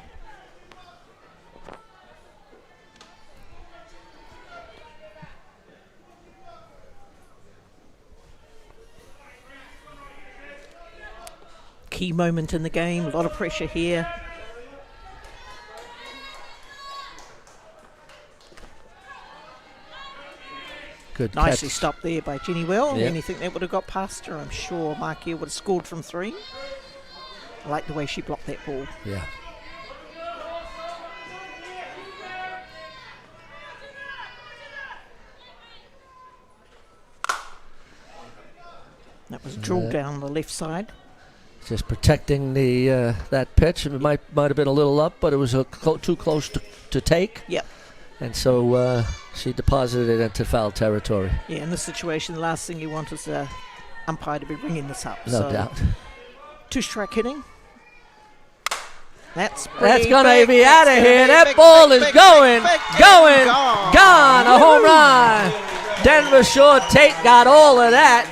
Speaker 4: Key moment in the game, a lot of pressure here.
Speaker 3: Good
Speaker 4: Nicely
Speaker 3: catch.
Speaker 4: stopped there by Jenny Well.
Speaker 3: Yep.
Speaker 4: Anything that would have got past her, I'm sure Makia would have scored from 3. I like the way she blocked that ball.
Speaker 3: Yeah.
Speaker 4: That was drilled down the left side.
Speaker 3: Just protecting the that pitch. It might have been a little up, but it was too close to take.
Speaker 4: Yep.
Speaker 3: And so She deposited it into foul territory.
Speaker 4: Yeah, in this situation, the last thing you want is the umpire to be bringing this up.
Speaker 3: No doubt.
Speaker 4: 2-strike hitting. That's
Speaker 3: That's going to
Speaker 4: big.
Speaker 3: be
Speaker 4: That's
Speaker 3: out of
Speaker 4: gonna
Speaker 3: here.
Speaker 4: be
Speaker 3: That
Speaker 4: big,
Speaker 3: ball
Speaker 4: big,
Speaker 3: is
Speaker 4: big,
Speaker 3: going,
Speaker 4: big, big,
Speaker 3: going,
Speaker 4: gone.
Speaker 3: gone. A home run. Denver Shore Tate got all of that.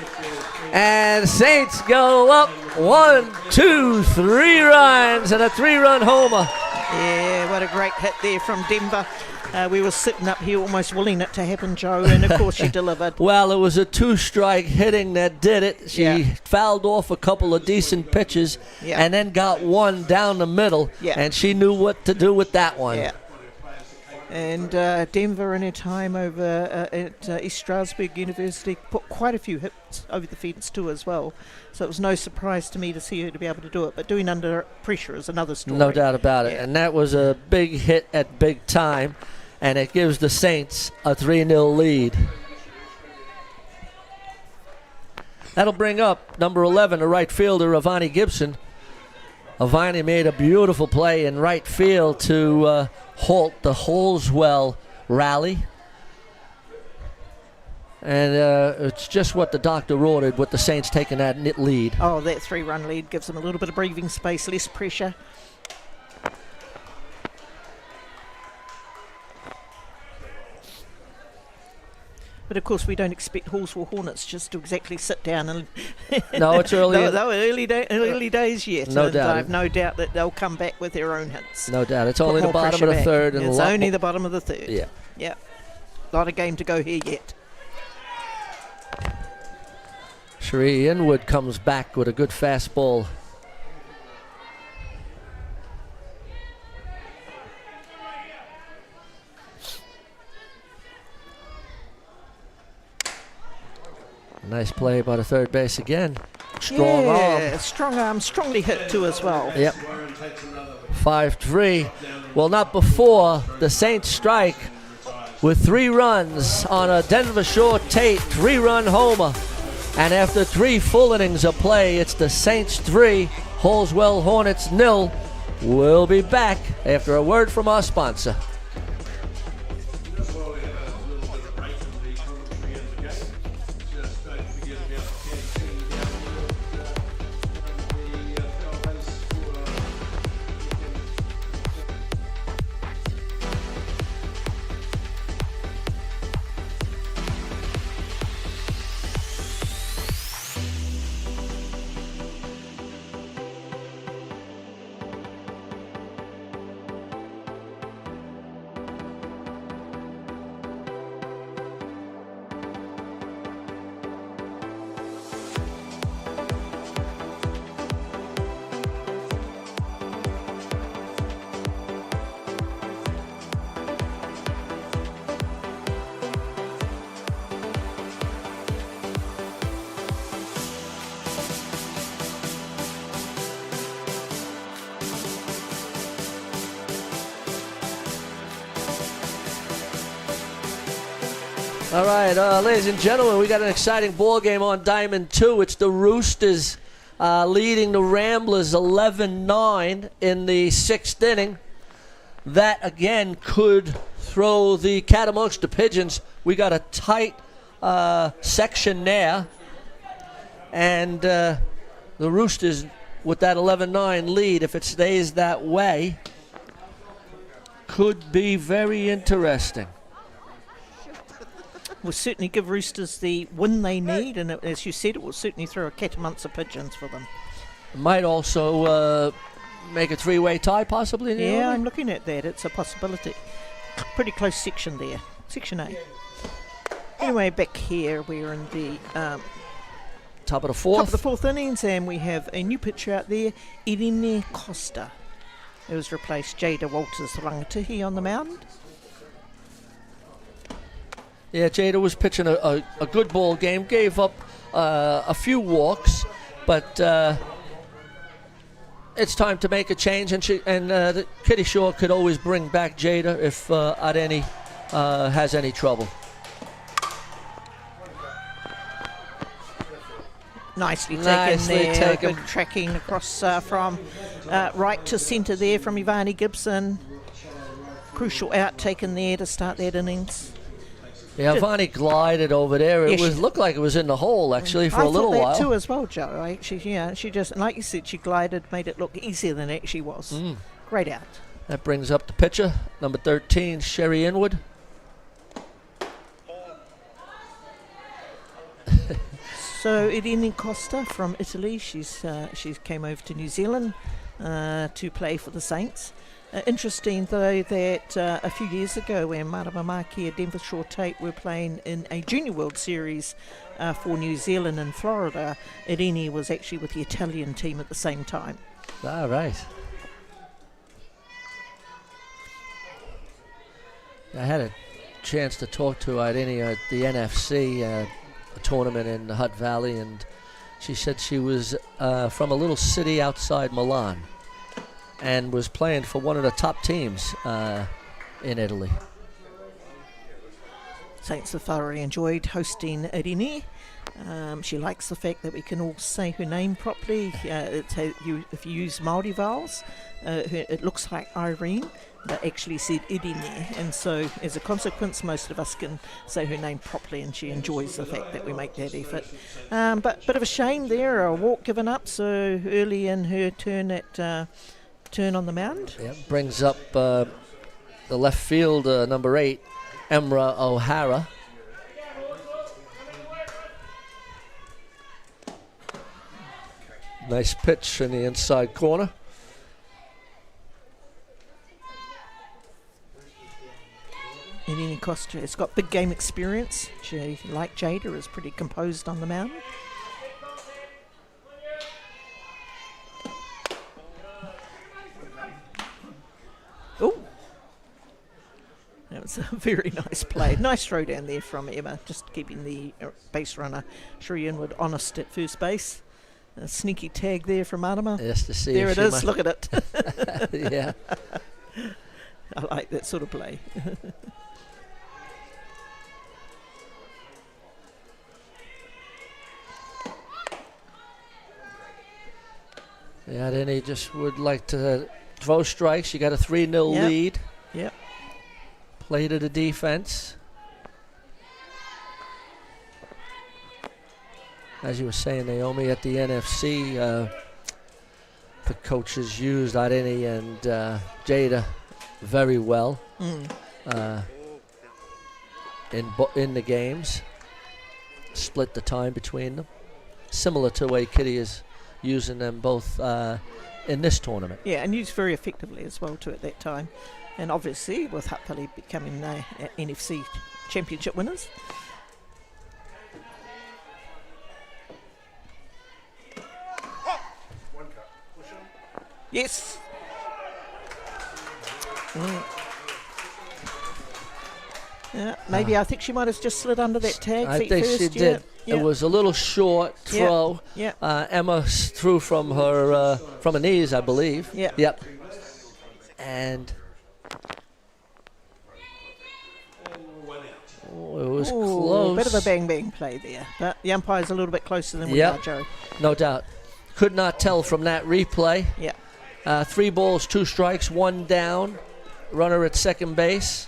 Speaker 3: And Saints go up 1, 2, 3 runs and a 3-run homer.
Speaker 4: Yeah, what a great hit there from Denver. We were sitting up here almost willing it to happen, Joe, and of course she delivered.
Speaker 3: Well, it was a 2-strike hitting that did it. She
Speaker 4: Yeah.
Speaker 3: fouled off a couple of decent pitches
Speaker 4: Yeah.
Speaker 3: and then got one down the middle,
Speaker 4: Yeah.
Speaker 3: and she knew what to do with that one.
Speaker 4: Yeah. And Denver in her time over at East Stroudsburg University put quite a few hits over the fence too as well. So it was no surprise to me to see her to be able to do it. But doing under pressure is another story.
Speaker 3: No doubt about it.
Speaker 4: Yeah.
Speaker 3: And that was a big hit at big time, and it gives the Saints a 3-0 lead. That'll bring up number 11, the right fielder, Avani Gibson. Avani made a beautiful play in right field to halt the Halswell rally. And it's just what the doctor ordered, with the Saints taking that lead.
Speaker 4: Oh, that 3-run lead gives them a little bit of breathing space, less pressure. But of course, we don't expect Halswell Hornets just to exactly sit down and.
Speaker 3: No, it's early.
Speaker 4: They were early days yet.
Speaker 3: No
Speaker 4: and
Speaker 3: doubt.
Speaker 4: I have no doubt that they'll come back with their own hits.
Speaker 3: No doubt. It's
Speaker 4: Put
Speaker 3: only the
Speaker 4: more
Speaker 3: bottom of
Speaker 4: pressure
Speaker 3: the
Speaker 4: back.
Speaker 3: third. And
Speaker 4: It's
Speaker 3: a lot
Speaker 4: only
Speaker 3: more-
Speaker 4: the bottom of the third.
Speaker 3: Yeah.
Speaker 4: Yeah. Lot of game to go here yet.
Speaker 3: Sheree Inwood comes back with a good fastball. Nice play by the third base again. Strong
Speaker 4: yeah,
Speaker 3: arm.
Speaker 4: strong arm, strongly hit too as well.
Speaker 3: Yep. 5-3. Well, not before the Saints strike with 3 runs on a Denver Shore Tate 3-run homer. And after 3 full innings of play, it's the Saints 3, Halswell Hornets 0. We'll be back after a word from our sponsor. All right, ladies and gentlemen, we got an exciting ball game on Diamond 2. It's the Roosters leading the Ramblers 11-9 in the 6th inning. That, again, could throw the cat amongst the pigeons. We got a tight section there. And the Roosters, with that 11-9 lead, if it stays that way, could be very interesting.
Speaker 4: Will certainly give Roosters the win they need, and as you said, it will certainly throw a cat amongst the pigeons for them.
Speaker 3: Might also make a 3-way tie, possibly. In the
Speaker 4: Yeah,
Speaker 3: order.
Speaker 4: I'm looking at that. It's a possibility. Pretty close section there. Section A. Anyway, back here, we're in the
Speaker 3: Top of the
Speaker 4: top
Speaker 3: fourth.
Speaker 4: of the 4th innings, and we have a new pitcher out there, Irene Costa, who has replaced Jada Walters-Rangatihi on the mound.
Speaker 3: Yeah, Jada was pitching a good ball game. Gave up a few walks, but it's time to make a change. And the Kitty Shaw could always bring back Jada if Adeni has any trouble.
Speaker 4: Nicely
Speaker 3: Nicely
Speaker 4: taken there.
Speaker 3: taken.
Speaker 4: Good tracking across from right to centre there from Ivani Gibson. Crucial out taken there to start that innings.
Speaker 3: Yeah, Vani glided over there. It
Speaker 4: Yeah,
Speaker 3: looked like it was in the hole, actually, for
Speaker 4: I
Speaker 3: a little
Speaker 4: thought that
Speaker 3: while.
Speaker 4: too as well, Joe. Actually, yeah, she just, like you said, she glided, made it look easier than it actually was. Great out.
Speaker 3: That brings up the pitcher, number 13, Sherry Inwood.
Speaker 4: So Irene Costa from Italy, she came over to New Zealand to play for the Saints. Interesting though that a few years ago when Maramamaki and Denver Shore Tate were playing in a Junior World Series for New Zealand and Florida, Irene was actually with the Italian team at the same time.
Speaker 3: All right. I had a chance to talk to Irene at the NFC a tournament in the Hutt Valley, and she said she was from a little city outside Milan and was playing for one of the top teams in Italy.
Speaker 4: Saints have thoroughly enjoyed hosting Irene. She likes the fact that we can all say her name properly. If you use Māori vowels, it looks like Irene, but actually said Irene. And so as a consequence, most of us can say her name properly, and she enjoys the fact that we make that effort. But bit of a shame there, a walk given up so early in her turn on the mound.
Speaker 3: Yeah, brings up the left field, number 8, Emra O'Hara. Nice pitch in the inside corner.
Speaker 4: Irene Costa has got big game experience. She, like Jada, is pretty composed on the mound. Oh, that was a very nice play. Nice throw down there from Emma, just keeping the base runner, Sherry Inwood, honest at first base. A sneaky tag there from Adama.
Speaker 3: Yes, to see.
Speaker 4: There
Speaker 3: if
Speaker 4: it
Speaker 3: she
Speaker 4: is,
Speaker 3: might-
Speaker 4: look at it.
Speaker 3: Yeah.
Speaker 4: I like that sort of play.
Speaker 3: Yeah, then he just would like to throw strikes. You got a 3-0
Speaker 4: Yep.
Speaker 3: lead.
Speaker 4: Yep.
Speaker 3: Play to the defense. As you were saying, Naomi, at the NFC, the coaches used Irene and Jada very well in the games. Split the time between them, similar to the way Kitty is using them both in this tournament.
Speaker 4: Yeah, and used very effectively as well too at that time. And obviously with Hutt Valley becoming NFC championship winners. Yes. Yeah, maybe I think she might have just slid under that tag.
Speaker 3: I
Speaker 4: feet
Speaker 3: think
Speaker 4: first.
Speaker 3: she did.
Speaker 4: Yeah.
Speaker 3: It was a little short throw.
Speaker 4: Yeah.
Speaker 3: Emma threw from her knees, I believe.
Speaker 4: Yeah.
Speaker 3: Yep. And it was close.
Speaker 4: Bit of a bang play there, but the umpire's a little bit closer than we
Speaker 3: Yep.
Speaker 4: are, Joe.
Speaker 3: No doubt. Could not tell from that replay.
Speaker 4: Yeah.
Speaker 3: 3 balls, 2 strikes, 1 down. Runner at second base.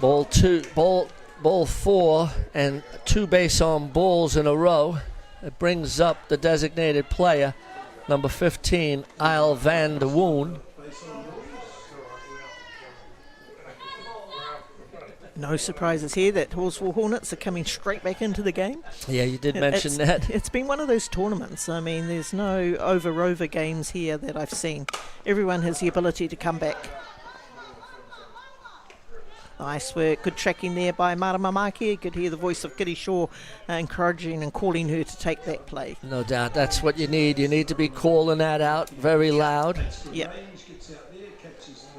Speaker 3: Ball 4 and 2 base on balls in a row. It brings up the designated player, number 15, Isle van de Woon.
Speaker 4: No surprises here that Halswell Hornets are coming straight back into the game.
Speaker 3: Yeah, you did mention that.
Speaker 4: It's been one of those tournaments. I mean, there's no over games here that I've seen. Everyone has the ability to come back. Nice work, good tracking there by Maramamaki. You could hear the voice of Kitty Shaw encouraging and calling her to take that play.
Speaker 3: No doubt, that's what you need. You need to be calling that out very loud.
Speaker 4: Yep.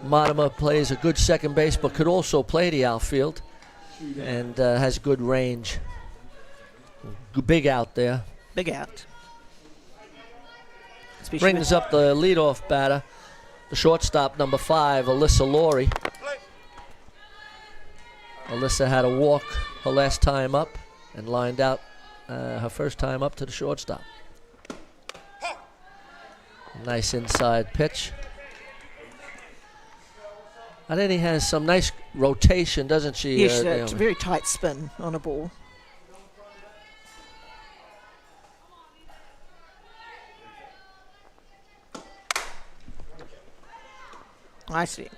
Speaker 3: Marama plays a good second base, but could also play the outfield and has good range. Big out there.
Speaker 4: Big out.
Speaker 3: Brings up the leadoff batter, the shortstop, number 5, Alyssa Laurie. Alyssa had a walk her last time up and lined out her first time up to the shortstop. Nice inside pitch. And then he has some nice rotation, doesn't she?
Speaker 4: Yes,
Speaker 3: Naomi?
Speaker 4: it's a very tight spin on a ball. Nicely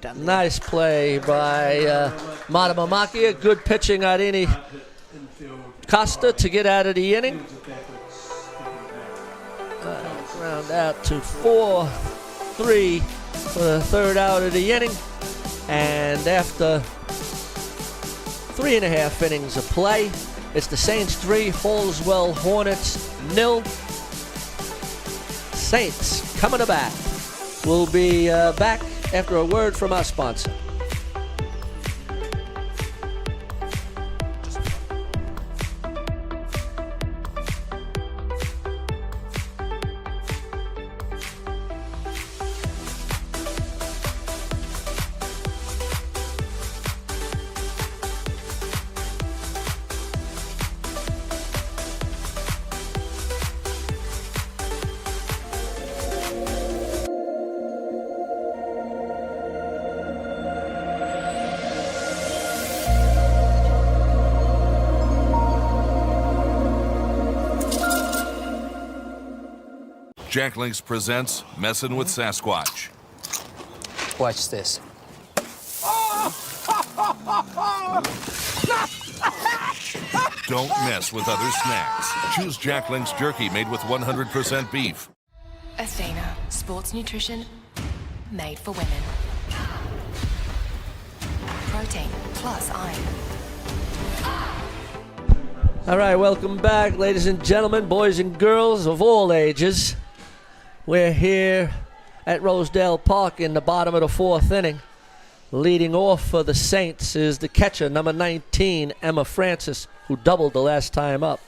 Speaker 4: done. There.
Speaker 3: Nice play by Matamamakia. Good pitching, Arini Costa to get out of the inning. Round out to 4-3 for the third out of the inning. And after 3.5 innings of play, it's the Saints 3, Halswell Hornets 0. Saints coming to bat. We'll be back after a word from our sponsor.
Speaker 7: Jack Links presents Messin' with Sasquatch.
Speaker 8: Watch this.
Speaker 7: Don't mess with other snacks. Choose Jack Links jerky made with 100% beef.
Speaker 1: Athena, sports nutrition made for women. Protein plus iron.
Speaker 3: All right, welcome back, ladies and gentlemen, boys and girls of all ages. We're here at Rosedale Park in the bottom of the 4th inning. Leading off for the Saints is the catcher, number 19, Emma Francis, who doubled the last time up.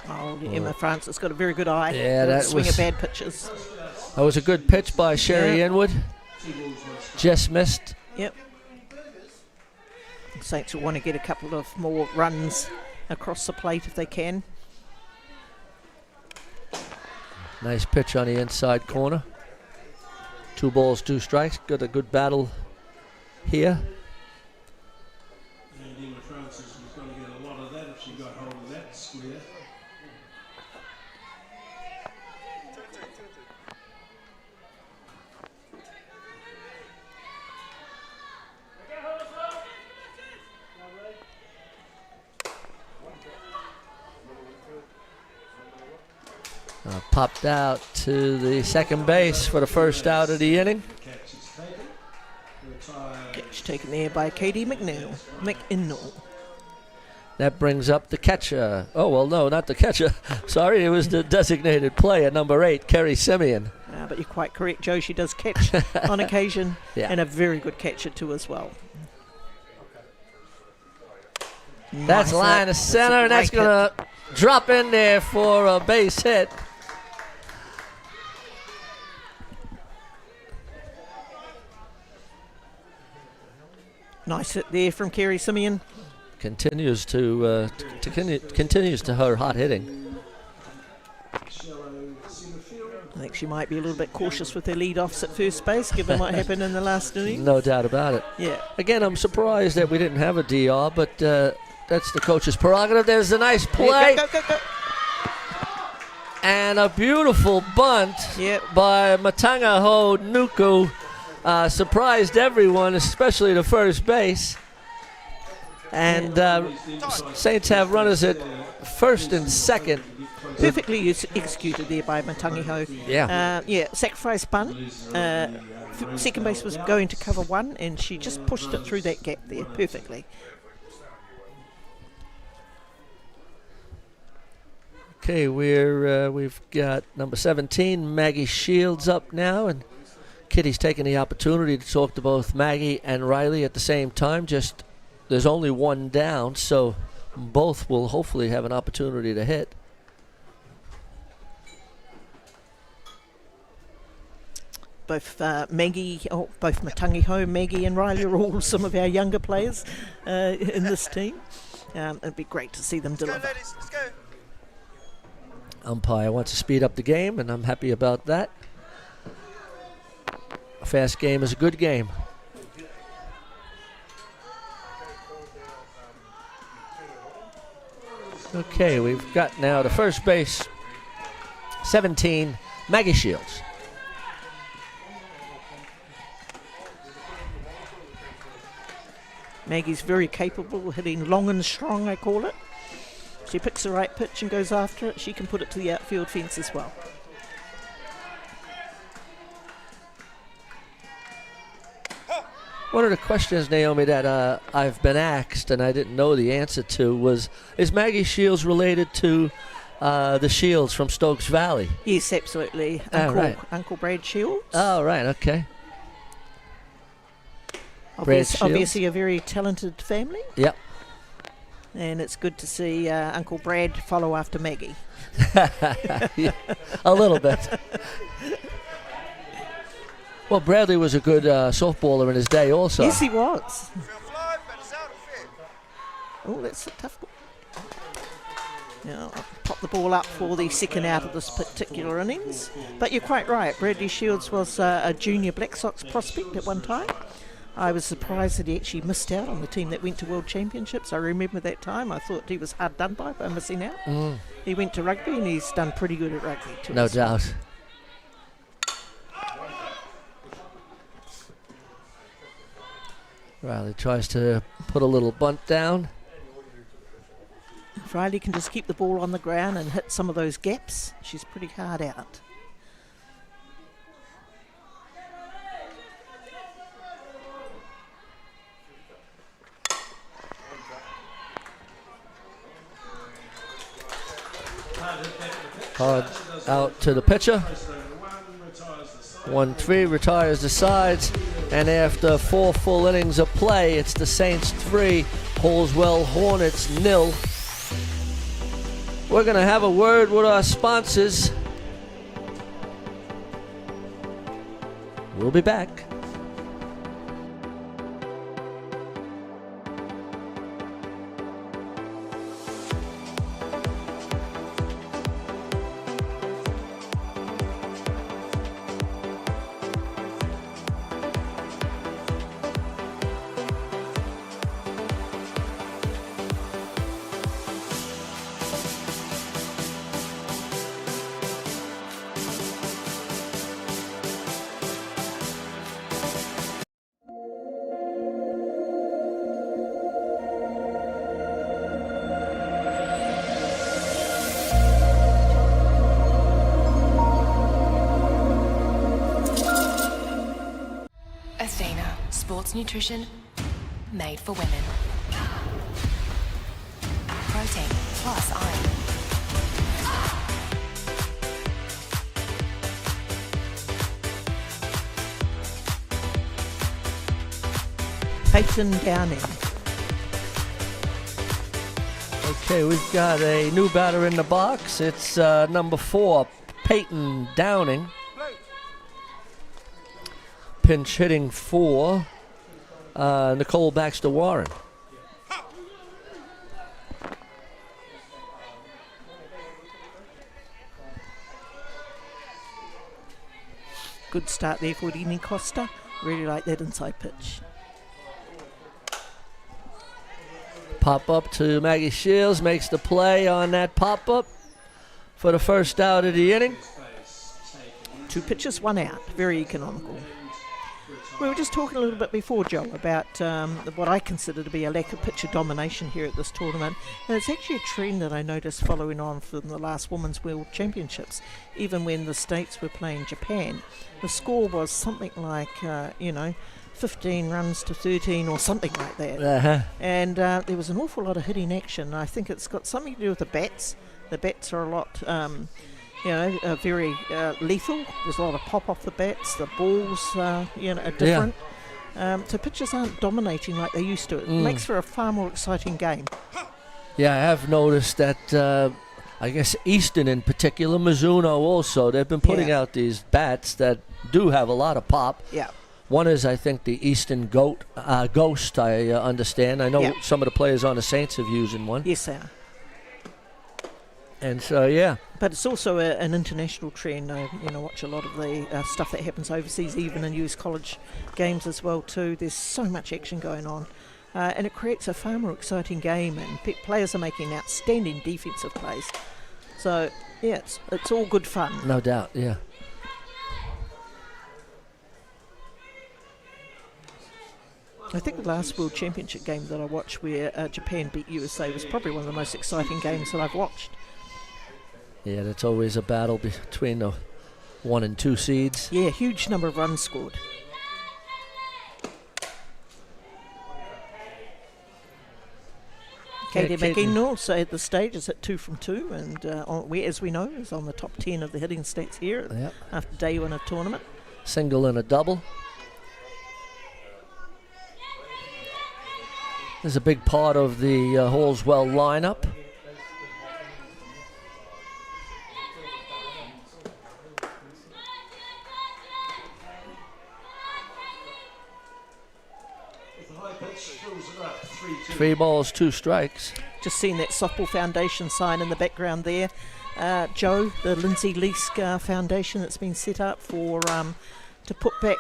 Speaker 4: Oh, Emma Francis got a very good eye.
Speaker 3: Yeah,
Speaker 4: for the
Speaker 3: that
Speaker 4: swing
Speaker 3: was-
Speaker 4: of bad pitches.
Speaker 3: That was a good pitch by Sherry
Speaker 4: Yeah.
Speaker 3: Inwood. Just missed.
Speaker 4: Yep. Saints will want to get a couple of more runs across the plate if they can.
Speaker 3: Nice pitch on the inside corner. 2 balls, 2 strikes. Got a good battle here.
Speaker 5: And Emma Francis was going to get a lot of that if she got hold of that square.
Speaker 3: Popped out to the second base for the first out of the inning.
Speaker 5: Catch is taken. Retired.
Speaker 4: Catch taken there by Katie McNeil.
Speaker 3: That brings up the catcher. Oh, well, no, not the catcher. Sorry, it was the designated player, number 8, Kerry Simeon.
Speaker 4: But you're quite correct, Joe. She does catch on occasion,
Speaker 3: Yeah.
Speaker 4: and a very good catcher too as well.
Speaker 3: That's
Speaker 4: Nice
Speaker 3: line
Speaker 4: hit.
Speaker 3: of center, and that's
Speaker 4: great
Speaker 3: going to drop in there for a base hit.
Speaker 4: Nice hit there from Kerry Simeon.
Speaker 3: Continues to her hot hitting.
Speaker 5: Shallow centre field.
Speaker 4: I think she might be a little bit cautious with her lead-offs at first base, given what happened in the last inning.
Speaker 3: No doubt about it.
Speaker 4: Yeah.
Speaker 3: Again, I'm surprised that we didn't have a DR, but that's the coach's prerogative. There's a nice play.
Speaker 4: Go.
Speaker 3: And a beautiful bunt
Speaker 4: Yep.
Speaker 3: by Matangaho Nuku. Surprised everyone, especially the first base. And Saints have runners at first and second.
Speaker 4: Perfectly executed there by Matangiho.
Speaker 3: Yeah.
Speaker 4: Sacrifice bunt. Second base was going to cover one, and she just pushed it through that gap there perfectly.
Speaker 3: Okay, we've got number 17, Maggie Shields, up now, and Kitty's taking the opportunity to talk to both Maggie and Riley at the same time. Just there's only one down, so both will hopefully have an opportunity to hit.
Speaker 4: Both both Matangiho, Maggie and Riley are all some of our younger players in this team. It'd be great to see them deliver.
Speaker 9: Let's go.
Speaker 3: Umpire wants to speed up the game, and I'm happy about that. A fast game is a good game. Okay, we've got now to first base, 17, Maggie Shields.
Speaker 4: Maggie's very capable, hitting long and strong, I call it. She picks the right pitch and goes after it. She can put it to the outfield fence as well.
Speaker 3: One of the questions, Naomi, that I've been asked and I didn't know the answer to was, is Maggie Shields related to the Shields from Stokes Valley?
Speaker 4: Yes, absolutely.
Speaker 3: Right.
Speaker 4: Uncle Brad Shields.
Speaker 3: Oh, right, okay. Brad Shields.
Speaker 4: Obviously a very talented family.
Speaker 3: Yep.
Speaker 4: And it's good to see Uncle Brad follow after Maggie.
Speaker 3: Yeah, a little bit. Well, Bradley was a good softballer in his day also.
Speaker 4: Yes, he was. Oh, that's a tough ball. Now, I'll pop the ball up for the second out of this particular innings. But you're quite right. Bradley Shields was a junior Black Sox prospect at one time. I was surprised that he actually missed out on the team that went to World Championships. I remember that time. I thought he was hard done by missing out. He went to rugby and he's done pretty good at rugby too.
Speaker 3: No doubt. Riley tries to put a little bunt down.
Speaker 4: If Riley can just keep the ball on the ground and hit some of those gaps, she's pretty hard out.
Speaker 3: Hard out to the pitcher. 1-3, retires the sides, and after 4 full innings of play, it's the Saints 3, Halswell Hornets 0. We're going to have a word with our sponsors. We'll be back.
Speaker 1: Sports nutrition made for women. Protein plus iron.
Speaker 4: Peyton Downing.
Speaker 3: Okay, we've got a new batter in the box. It's number 4, Peyton Downing. Pinch hitting for Nicole Baxter Warren.
Speaker 4: Good start there for Dini Costa. Really like that inside pitch.
Speaker 3: Pop up to Maggie Shields, makes the play on that pop up for the first out of the inning.
Speaker 4: 2 pitches, 1 out. Very economical. We were just talking a little bit before, Joe, about what I consider to be a lack of pitcher domination here at this tournament. And it's actually a trend that I noticed following on from the last Women's World Championships. Even when the States were playing Japan, the score was something like, 15 runs to 13 or something like that.
Speaker 3: Uh-huh.
Speaker 4: And there was an awful lot of hitting action. I think it's got something to do with the bats. The bats are a lot, very lethal. There's a lot of pop off the bats. The balls, are different. So pitchers aren't dominating like they used to. It makes for a far more exciting game.
Speaker 3: Yeah, I have noticed that. I guess Easton in particular, Mizuno also. They've been putting out these bats that do have a lot of pop.
Speaker 4: Yeah.
Speaker 3: One is, I think, the Easton Ghost, I understand. I know some of the players on the Saints have using one.
Speaker 4: Yes, they are.
Speaker 3: And so, yeah.
Speaker 4: But it's also an international trend. I watch a lot of the stuff that happens overseas, even in US college games as well, too. There's so much action going on. And it creates a far more exciting game, and players are making outstanding defensive plays. So, yeah, it's all good fun.
Speaker 3: No doubt, yeah.
Speaker 4: I think the last World Championship game that I watched where Japan beat USA was probably one of the most exciting games that I've watched.
Speaker 3: Yeah, that's always a battle between the 1 and 2 seeds.
Speaker 4: Yeah, huge number of runs scored. Katie McKinnon also at the stage is at 2 from 2, and as we know, is on the top 10 of the hitting stats here after day 1 of tournament.
Speaker 3: Single and a double. This is a big part of the Halswell lineup. Three balls, 2 strikes.
Speaker 4: Just seeing that Softball Foundation sign in the background there. Joe, the Lindsay Leask Foundation that's been set up for to put back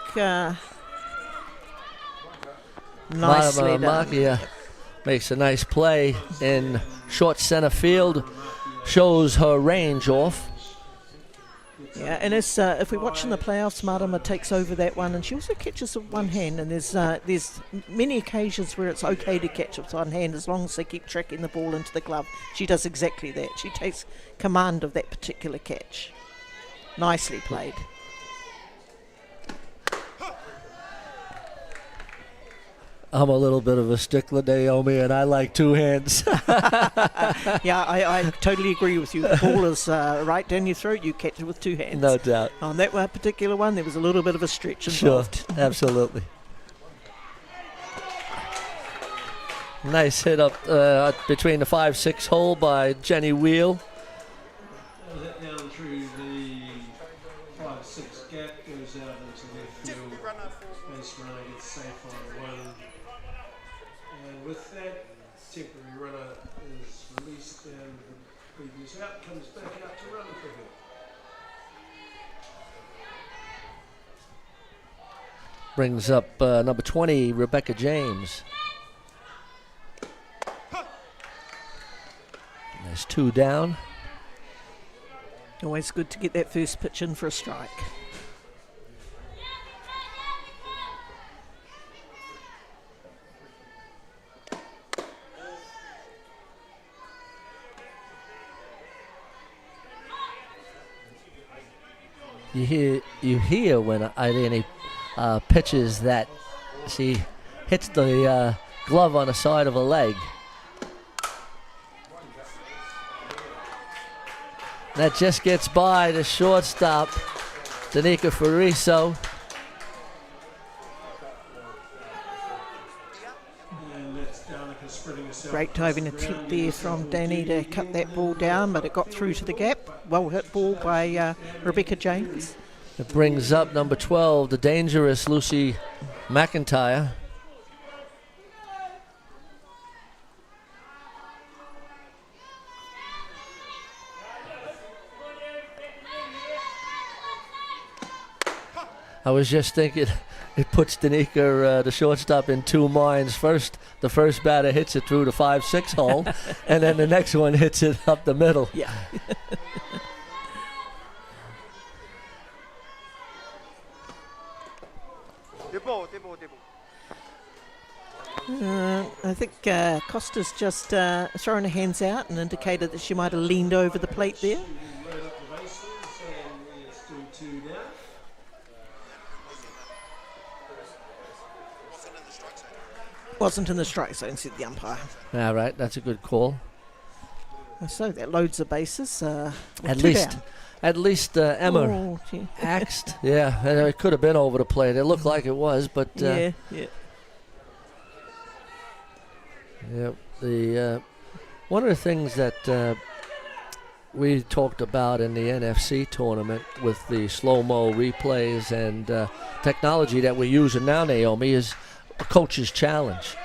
Speaker 4: nicely done.
Speaker 3: Makes a nice play in short center field. Shows her range off.
Speaker 4: Yeah, and if we watch in the playoffs, Marama takes over that one, and she also catches with one hand. And there's many occasions where it's okay to catch with one hand as long as they keep tracking the ball into the glove. She does exactly that. She takes command of that particular catch. Nicely played.
Speaker 3: I'm a little bit of a stickler, Naomi, and I like 2 hands.
Speaker 4: Yeah, I totally agree with you. The ball is right down your throat. You catch it with 2 hands.
Speaker 3: No doubt.
Speaker 4: On that particular one, there was a little bit of a stretch involved.
Speaker 3: Sure, absolutely. Nice hit up between the 5-6 hole by Jenny Wheel.
Speaker 5: Hit down through the 5-6 gap, goes out into left field. Base runner gets safe on 1. And with that, temporary runner is released and the previous out comes back out to run for her.
Speaker 3: Brings up number 20, Rebecca James. There's 2 down.
Speaker 4: Always good to get that first pitch in for a strike.
Speaker 3: You hear when Eileen pitches that she hits the glove on the side of a leg. That just gets by the shortstop, Danica Fariso.
Speaker 4: Great diving attempt there from Danny to cut that ball down, but it got through to the gap. Well hit ball by Rebecca James.
Speaker 3: It brings up number 12, the dangerous Lucy McIntyre. I was just thinking, it puts Danica, the shortstop, in 2 minds. First, the first batter hits it through the 5-6 hole, and then the next one hits it up the middle.
Speaker 4: Yeah. I think Costa's just thrown her hands out and indicated that she might have leaned over the plate there. Wasn't in the strike zone, said the umpire.
Speaker 3: All right, that's a good call.
Speaker 4: So that loads the bases.
Speaker 3: At least Emma
Speaker 4: Oh, gee.
Speaker 3: axed. Yeah, and it could have been over the plate. It looked like it was, but
Speaker 4: Yeah.
Speaker 3: the one of the things that we talked about in the NFC tournament with the slow-mo replays and technology that we're using now, Naomi, is a coach's challenge,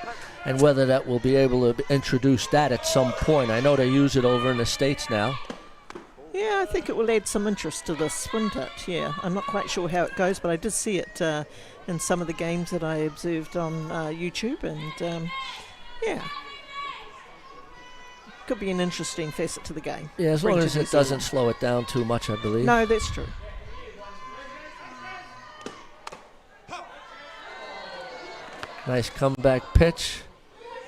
Speaker 3: and whether that will be able to introduce that at some point. I know they use it over in the States now.
Speaker 4: Yeah, I think it will add some interest to this, wouldn't it? Yeah, I'm not quite sure how it goes, but I did see it in some of the games that I observed on YouTube, and yeah, could be an interesting facet to the game.
Speaker 3: Yeah, as
Speaker 4: Bring
Speaker 3: long
Speaker 4: to
Speaker 3: as
Speaker 4: New
Speaker 3: it doesn't
Speaker 4: Zealand.
Speaker 3: slow it down too much, I believe.
Speaker 4: No, that's true.
Speaker 3: Nice comeback pitch.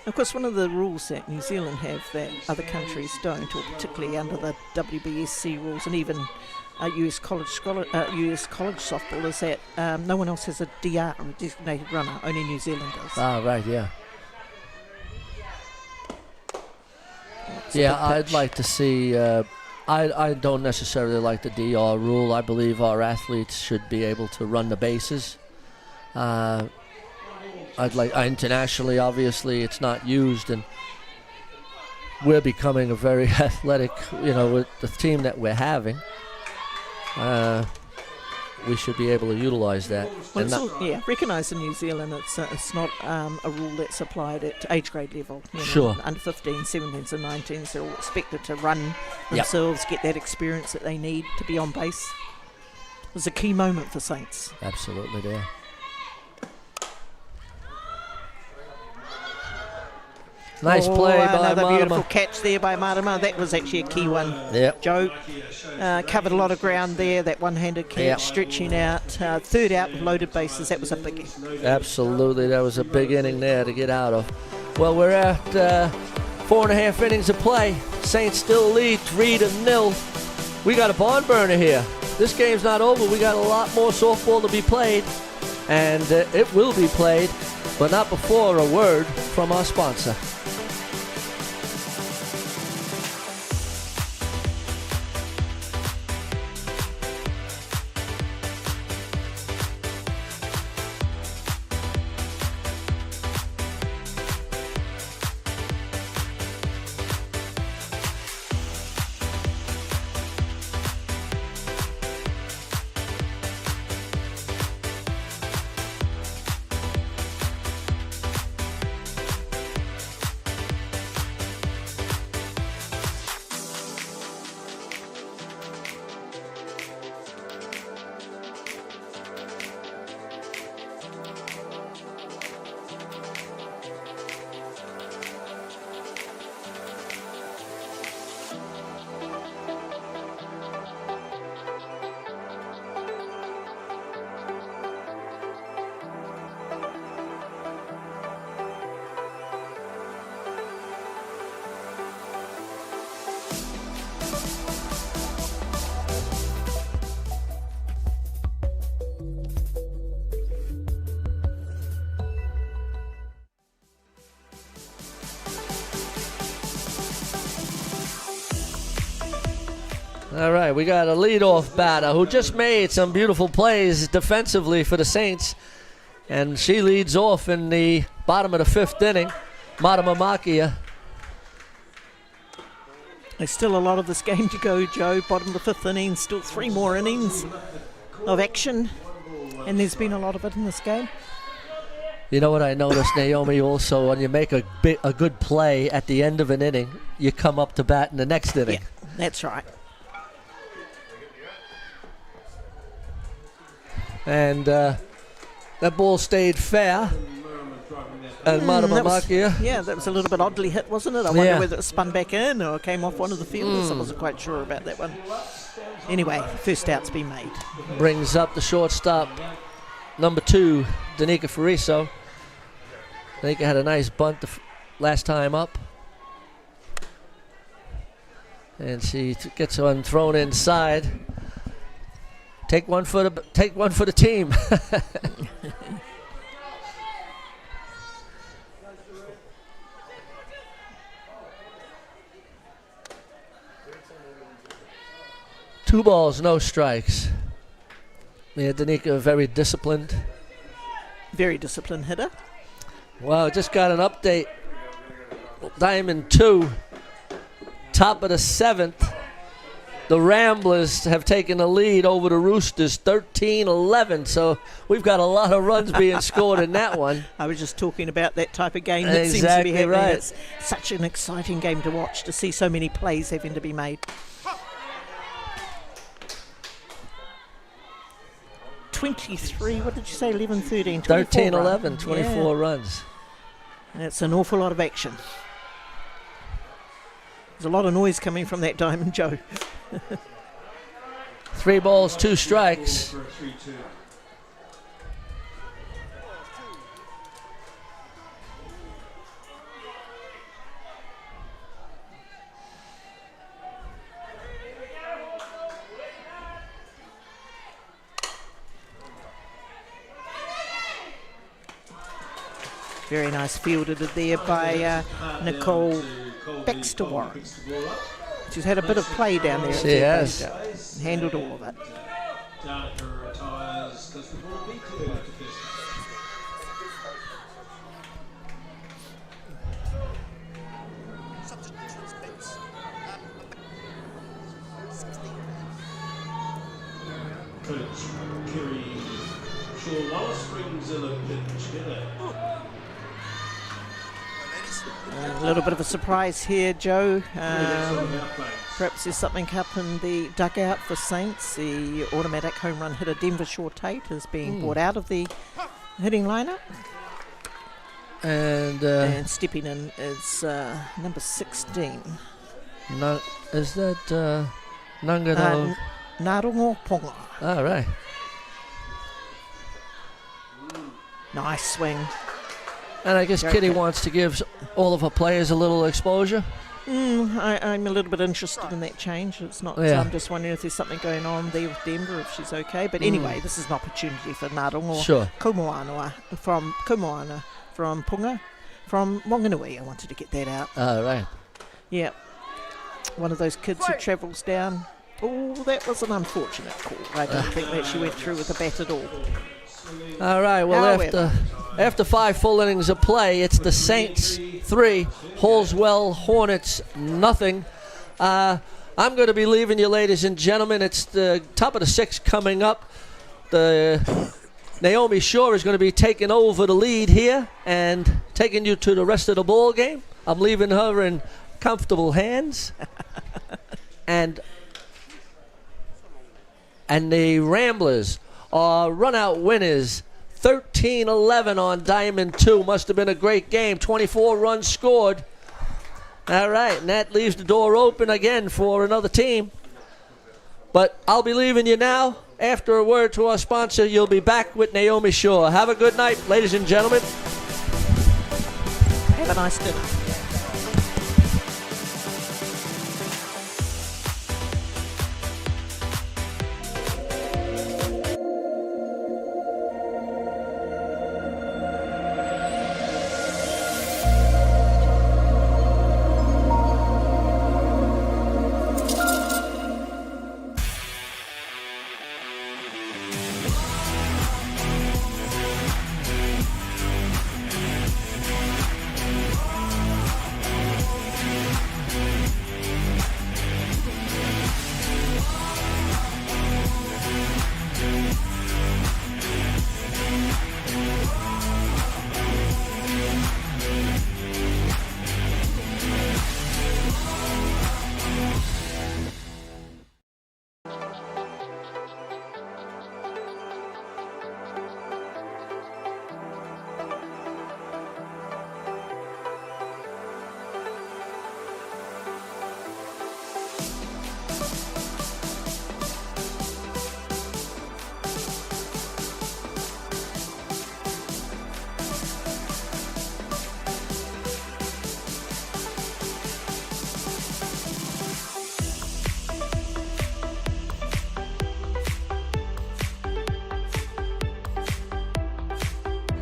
Speaker 4: Of course, one of the rules that New Zealand have that other countries don't, or particularly under the WBSC rules and even US college softball, is that no one else has a DR, a designated runner. Only New Zealand does.
Speaker 3: Ah, right, yeah.
Speaker 4: It's a
Speaker 3: Yeah,
Speaker 4: big
Speaker 3: I'd
Speaker 4: pitch.
Speaker 3: like to see. I don't necessarily like the DR rule. I believe our athletes should be able to run the bases. I'd like internationally, obviously, it's not used, and we're becoming a very athletic. With the team that we're having, we should be able to utilize that.
Speaker 4: Well,
Speaker 3: And
Speaker 4: it's all, recognised in New Zealand. It's not a rule that's applied at age grade level.
Speaker 3: Sure.
Speaker 4: Under 15s, 17s and 19s, they're all expected to run
Speaker 3: Yep.
Speaker 4: themselves, get that experience that they need to be on base. It was a key moment for Saints.
Speaker 3: Absolutely there. Nice play by
Speaker 4: another beautiful
Speaker 3: Marama.
Speaker 4: catch there by Marama. That was actually a key one.
Speaker 3: Yep.
Speaker 4: Joe covered a lot of ground there. That one-handed catch,
Speaker 3: Yep.
Speaker 4: stretching out. Third out with loaded bases. That was a biggie.
Speaker 3: Absolutely, that was a big inning there to get out of. Well, we're at 4.5 innings of play. Saints still lead 3-0. We got a barn burner here. This game's not over. We got a lot more softball to be played, and it will be played, but not before a word from our sponsor. All right, we got a leadoff batter who just made some beautiful plays defensively for the Saints, and she leads off in the bottom of the 5th inning. Marama Makia.
Speaker 4: There's still a lot of this game to go, Joe. Bottom of the 5th inning, still 3 more innings of action, and there's been a lot of it in this game.
Speaker 3: You know what I noticed, Naomi, also, when you make a good play at the end of an inning, you come up to bat in the next inning.
Speaker 4: Yeah, that's right.
Speaker 3: And that ball stayed fair. And Marama
Speaker 4: That was-
Speaker 3: Makia.
Speaker 4: Yeah, that was a little bit oddly hit, wasn't it? I wonder
Speaker 3: Yeah.
Speaker 4: whether it spun back in or came off one of the fielders. I wasn't quite sure about that one. Anyway, first out's been made.
Speaker 3: Brings up the shortstop, number 2, Danica Fariso. Danica had a nice bunt last time up. And she gets one thrown inside. Take one for the team. 2 balls, no strikes. Yeah, Danica very disciplined.
Speaker 4: Very disciplined hitter.
Speaker 3: Well, just got an update. Diamond 2, top of the 7th. The Ramblers have taken the lead over the Roosters, 13-11. So we've got a lot of runs being scored in that one.
Speaker 4: I was just talking about that type of game that seems to
Speaker 3: Exactly
Speaker 4: be happening.
Speaker 3: right.
Speaker 4: It's such an exciting game to watch, to see so many plays having to be made. 23, what did you say, 11, 13, 24
Speaker 3: 13-11, 24 runs.
Speaker 4: That's an awful lot of action. There's a lot of noise coming from that Diamond Joe.
Speaker 3: 3 balls, 2 strikes.
Speaker 5: For a 3-2.
Speaker 4: Very nice fielded there by Nicole Baxter Warren. She's had a bit of play down there.
Speaker 3: She has.
Speaker 4: Handled all of it.
Speaker 5: Danica retires because the ball beat too early to first. Coach Kerry Shaw Wallace brings in a pitch hitter.
Speaker 4: A little bit of a surprise here, Joe. Perhaps there's something up in the dugout for Saints. The automatic home run hitter Denver Shaw Tate is being brought out of the hitting lineup.
Speaker 3: And
Speaker 4: stepping in is number 16.
Speaker 3: Is that Nangano?
Speaker 4: Narongo Ponga.
Speaker 3: All right.
Speaker 4: Nice swing.
Speaker 3: And I guess Kitty wants to give all of her players a little exposure.
Speaker 4: I'm a little bit interested in that change. It's not.
Speaker 3: Yeah.
Speaker 4: I'm just wondering if there's something going on there with Denver, if she's okay. But anyway, this is an opportunity for Narongo
Speaker 3: Sure.
Speaker 4: Kumoana from Punga, from Wanganui. I wanted to get that out.
Speaker 3: All right.
Speaker 4: Yeah, one of those kids who travels down. Oh, that was an unfortunate call. I don't think that she went through with the bat at all.
Speaker 3: All right. Well,
Speaker 4: However,
Speaker 3: after 5 full innings of play, it's the Saints 3, Halswell Hornets nothing. I'm going to be leaving you, ladies and gentlemen. It's the top of the 6th coming up. Naomi Shaw is going to be taking over the lead here and taking you to the rest of the ball game. I'm leaving her in comfortable hands. and the Ramblers are run-out winners. 13-11 on Diamond 2. Must have been a great game. 24 runs scored. All right, and that leaves the door open again for another team. But I'll be leaving you now. After a word to our sponsor, you'll be back with Naomi Shaw. Have a good night, ladies and gentlemen.
Speaker 4: Have a nice dinner.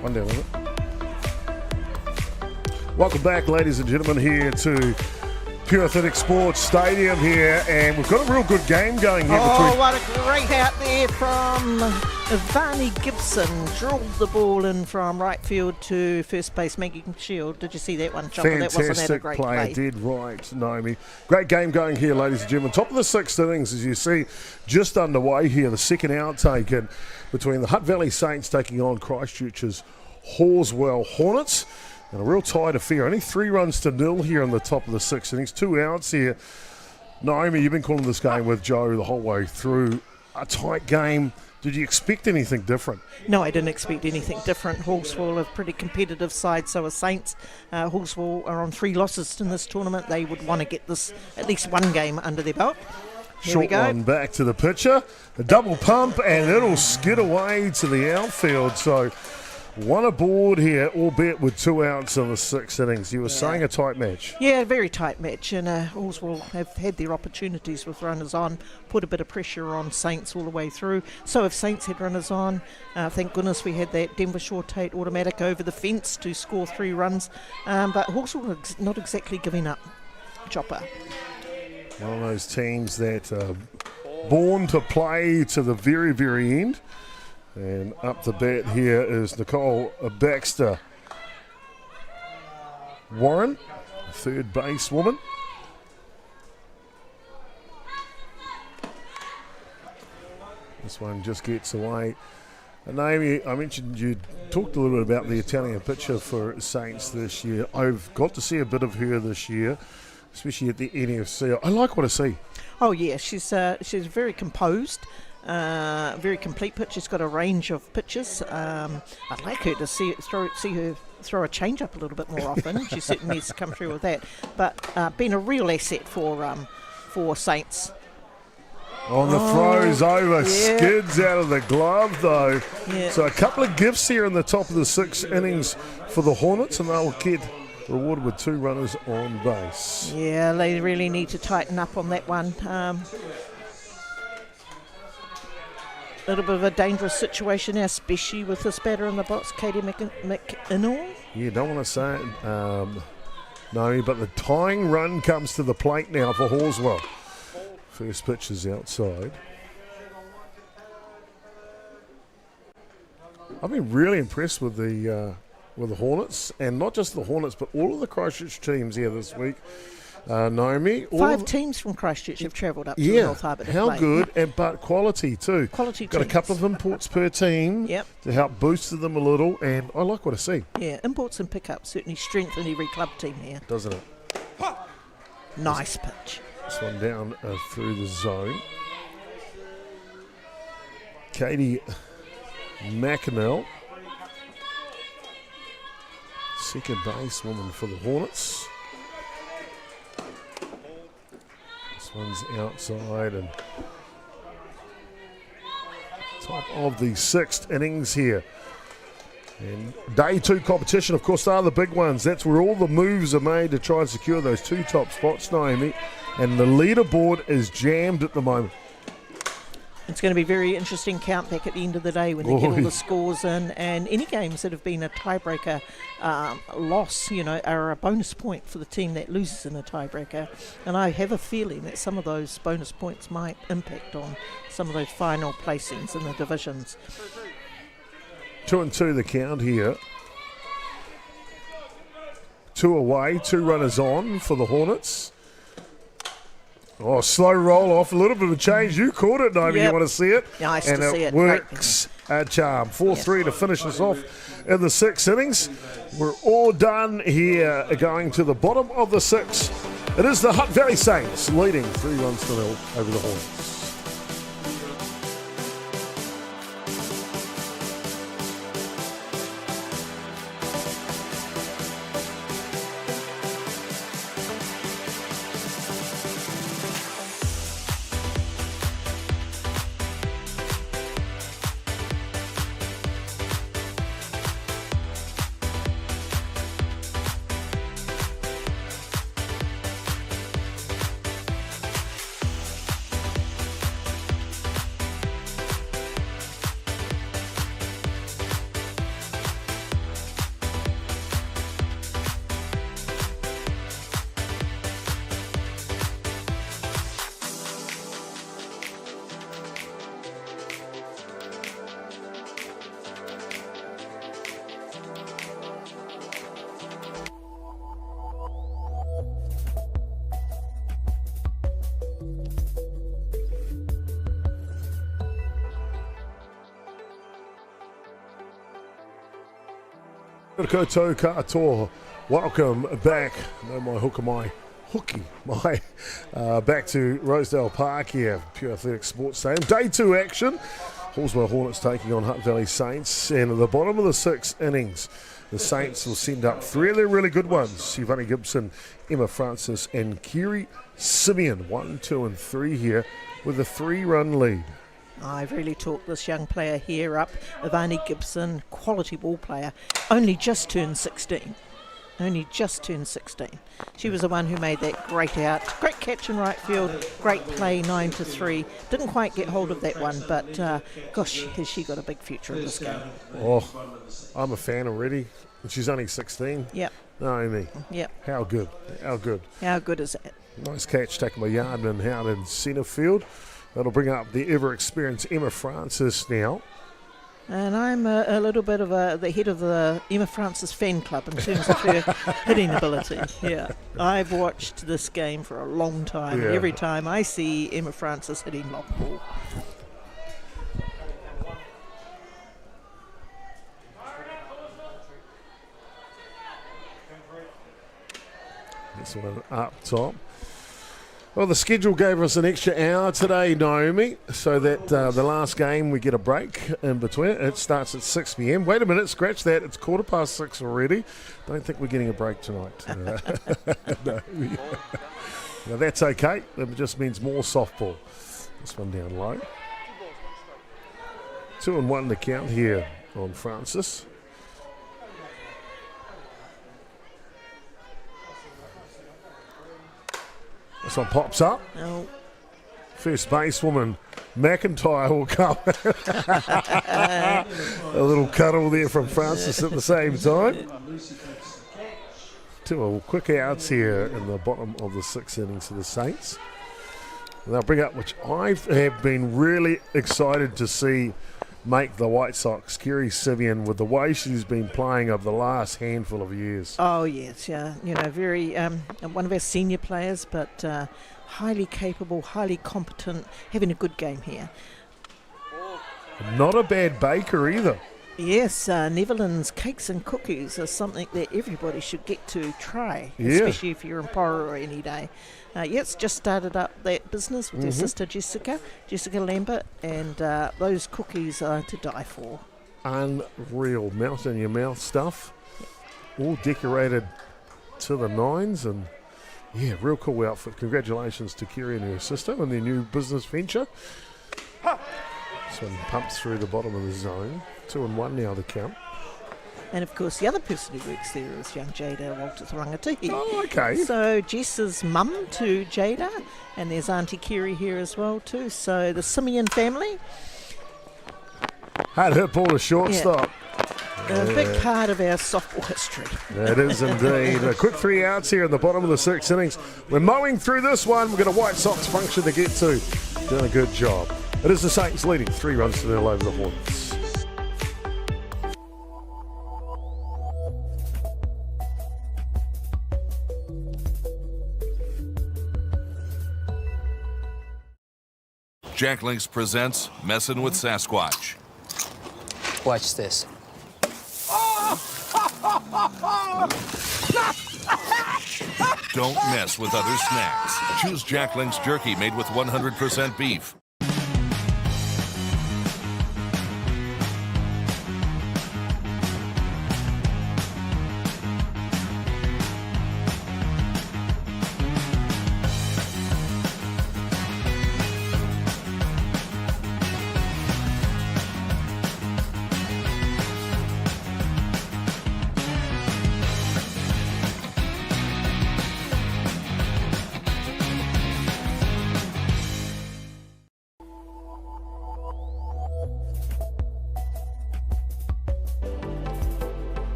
Speaker 9: One day, Welcome back, ladies and gentlemen, here to Pure Athletic Sports Stadium here, and we've got a real good game going here between...
Speaker 4: what a great out there from Ivani Gibson. Drilled the ball in from right field to first base, making Shield. Did you see that one, Chopper? That wasn't that a great play?
Speaker 9: Did right, Naomi. Great game going here, ladies and gentlemen. Top of the sixth innings, as you see, just underway here. The second out taken between the Hutt Valley Saints taking on Christchurch's Halswell Hornets. And a real tight affair. Only 3 runs to nil here in the top of the sixth innings. 2 outs here. Naomi, you've been calling this game with Joe the whole way through. A tight game. Did you expect anything different?
Speaker 4: No, I didn't expect anything different. Halswell are a pretty competitive side, so are Saints. Halswell are on 3 losses in this tournament. They would want to get this at least one game under their belt. Here we go.
Speaker 9: Short one back to the pitcher. A double pump, and it'll skid away to the outfield. So... one aboard here, albeit with 2 outs in the 6th innings. You were saying a tight match.
Speaker 4: Yeah, a very tight match, and Halswell have had their opportunities with runners on, put a bit of pressure on Saints all the way through. So if Saints had runners on, thank goodness we had that Denver Shore Tate automatic over the fence to score 3 runs. But Halswell not exactly giving up, Chopper.
Speaker 9: One of those teams that are born to play to the very, very end. And up the bat here is Nicole Baxter Warren, third base woman. This one just gets away. And Naomi, I mentioned you talked a little bit about the Italian pitcher for Saints this year. I've got to see a bit of her this year, especially at the NFC. I like what I see.
Speaker 4: Oh yeah, she's very composed. Very complete pitch. She's got a range of pitches. I'd like her to see her throw a change up a little bit more often. She certainly needs to come through with that. But been a real asset for Saints.
Speaker 9: On the throws over, skids out of the glove though. Yeah. So a couple of gifts here in the top of the 6th innings for the Hornets, and they'll get rewarded with 2 runners on base.
Speaker 4: Yeah, they really need to tighten up on that one. A little bit of a dangerous situation now, especially with this batter in the box, Katie McInnall.
Speaker 9: Yeah, don't want to say it, no, but the tying run comes to the plate now for Halswell. First pitch is outside. I've been really impressed with the Hornets, and not just the Hornets, but all of the Christchurch teams here this week. Naomi,
Speaker 4: 5 teams from Christchurch have travelled up to North Harbour to play.
Speaker 9: How good, but quality too.
Speaker 4: Quality
Speaker 9: Got
Speaker 4: teams.
Speaker 9: a couple of imports per team to help boost them a little, and I like what I see.
Speaker 4: Yeah, imports and pickups certainly strengthen every club team here.
Speaker 9: Doesn't it?
Speaker 4: Nice pitch.
Speaker 9: This one down through the zone. Katie McInnell, second basewoman for the Hornets. This one's outside and top of the 6th innings here. And day 2 competition, of course, are the big ones. That's where all the moves are made to try and secure those 2 top spots, Naomi. And the leaderboard is jammed at the moment.
Speaker 4: It's going to be a very interesting count back at the end of the day when they get all the scores in, and any games that have been a tiebreaker loss, are a bonus point for the team that loses in a tiebreaker. And I have a feeling that some of those bonus points might impact on some of those final placings in the divisions.
Speaker 9: 2-2 the count here. 2 away, 2 runners on for the Hornets. Oh, slow roll off, a little bit of a change. You caught it, Naomi. You want to see it?
Speaker 4: Nice
Speaker 9: and
Speaker 4: to see it.
Speaker 9: Works a charm. 4-3 to finish us off in the 6th innings. We're all done here, going to the bottom of the 6th. It is the Hutt Valley Saints leading 3 runs to 0 over the Hornets. Koto katoa. Welcome back. No my hook, my hooky. Back to Rosedale Park here, Pure Athletic Sports Stadium. Day 2 action. Halswell Hornets taking on Hutt Valley Saints. And at the bottom of the 6th innings, the Saints will send up 3 of their really good ones. Shivani Gibson, Emma Francis, and Kiri Simeon. 1, 2, and 3 here with a 3-run lead.
Speaker 4: I've really talked this young player here up. Ivani Gibson, quality ball player, only just turned 16. She was the one who made that great out. Great catch in right field, great play, 9-3. Didn't quite get hold of that one, but gosh, has she got a big future in this game.
Speaker 9: Oh, I'm a fan already. And she's only 16.
Speaker 4: Yep.
Speaker 9: Naomi.
Speaker 4: Yep.
Speaker 9: How good.
Speaker 4: How good is that?
Speaker 9: Nice catch taken by Yardman out in centre field. That'll bring up the ever-experienced Emma Francis now.
Speaker 4: And I'm a little bit of the head of the Emma Francis fan club in terms of her hitting ability. Yeah, I've watched this game for a long time.
Speaker 9: Yeah.
Speaker 4: Every time I see Emma Francis hitting long ball.
Speaker 9: This one up top. Well, the schedule gave us an extra hour today, Naomi, so that the last game we get a break in between. It starts at 6 p.m. Wait a minute, scratch that. It's 6:15 already. Don't think we're getting a break tonight. No. Now, that's okay. It just means more softball. This one down low. 2-1 to count here on Francis. This one pops up.
Speaker 4: Oh.
Speaker 9: First basewoman McIntyre will come. A little cuddle there from Francis at the same time. 2 quick outs here in the bottom of the 6th innings for the Saints. And they'll bring up, which I have been really excited to see make the White Sox, Kiri Simeon, with the way she's been playing over the last handful of years.
Speaker 4: Oh yes, yeah. Very one of our senior players, but highly capable, highly competent, having a good game here.
Speaker 9: Not a bad baker either.
Speaker 4: Yes, Netherlands cakes and cookies are something that everybody should get to try,
Speaker 9: Yeah.
Speaker 4: especially if you're in Porora any day. Yes, just started up that business with her sister Jessica Lambert, and those cookies are to die for.
Speaker 9: Unreal. Melt in your mouth stuff. All decorated to the nines, and yeah, real cool outfit. Congratulations to Kiri and her sister on their new business venture. This one pumps through the bottom of the zone. 2-1 now to count.
Speaker 4: And of course, the other person who works there is young Jada Walters Rangatihi.
Speaker 9: Oh, okay.
Speaker 4: So Jess's mum to Jada, and there's Auntie Kiri here as well too. So the Simeon family.
Speaker 9: Hard hit ball to shortstop.
Speaker 4: A big part of our softball history.
Speaker 9: That is indeed. A quick 3 outs here in the bottom of the 6th innings. We're mowing through this one. We've got a White Sox function to get to. Doing a good job. It is the Saints leading 3 runs to 0 over the Hornets.
Speaker 7: Jack Links presents Messin' with Sasquatch.
Speaker 8: Watch this.
Speaker 7: Don't mess with other snacks. Choose Jack Links jerky made with 100% beef.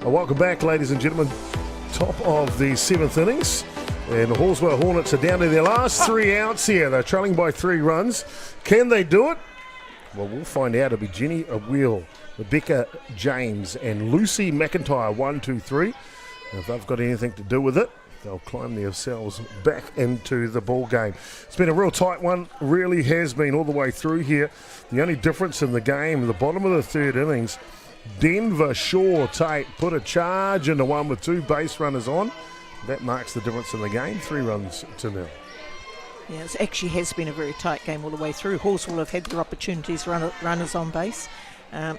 Speaker 9: Welcome back, ladies and gentlemen. Top of the 7th innings. And the Halswell Hornets are down to their last 3 outs here. They're trailing by 3 runs. Can they do it? Well, we'll find out. It'll be Jenny Wheel, Rebecca James, and Lucy McIntyre, 1, 2, 3. And if they've got anything to do with it, they'll climb themselves back into the ball game. It's been a real tight one, really has been all the way through here. The only difference in the game, the bottom of the third innings, Denver Shaw Tate put a charge into one with 2 base runners on. That marks the difference in the game, 3 runs to 0.
Speaker 4: Yeah, it actually has been a very tight game all the way through. Halswell have had their opportunities, runners on base.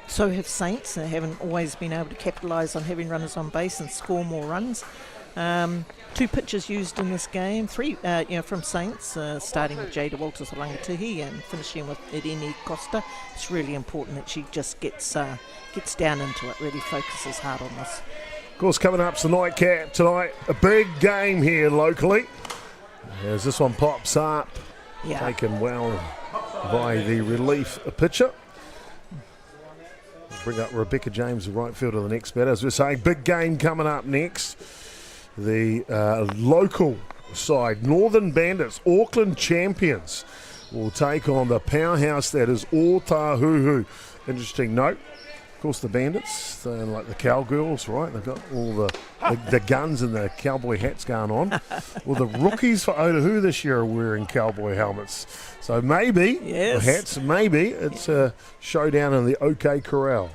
Speaker 4: So have Saints. They haven't always been able to capitalise on having runners on base and score more runs. 2 pitchers used in this game, 3 from Saints, starting with Jada Walters-Olangatihi and finishing with Irene Costa. It's really important that she just gets down into it, really focuses hard on this.
Speaker 9: Of course, coming up's the nightcap tonight. A big game here locally. As this one pops up, taken well by the relief pitcher. Bring up Rebecca James, the right fielder, the next batter. As we're saying, big game coming up next. The local side, Northern Bandits, Auckland champions, will take on the powerhouse that is Otahuhu. Interesting note. Of course, the Bandits, they're like the cowgirls, right? They've got all the guns and the cowboy hats going on. Well, the rookies for Otahuhu this year are wearing cowboy helmets. So maybe, or hats, maybe it's a showdown in the OK Corral.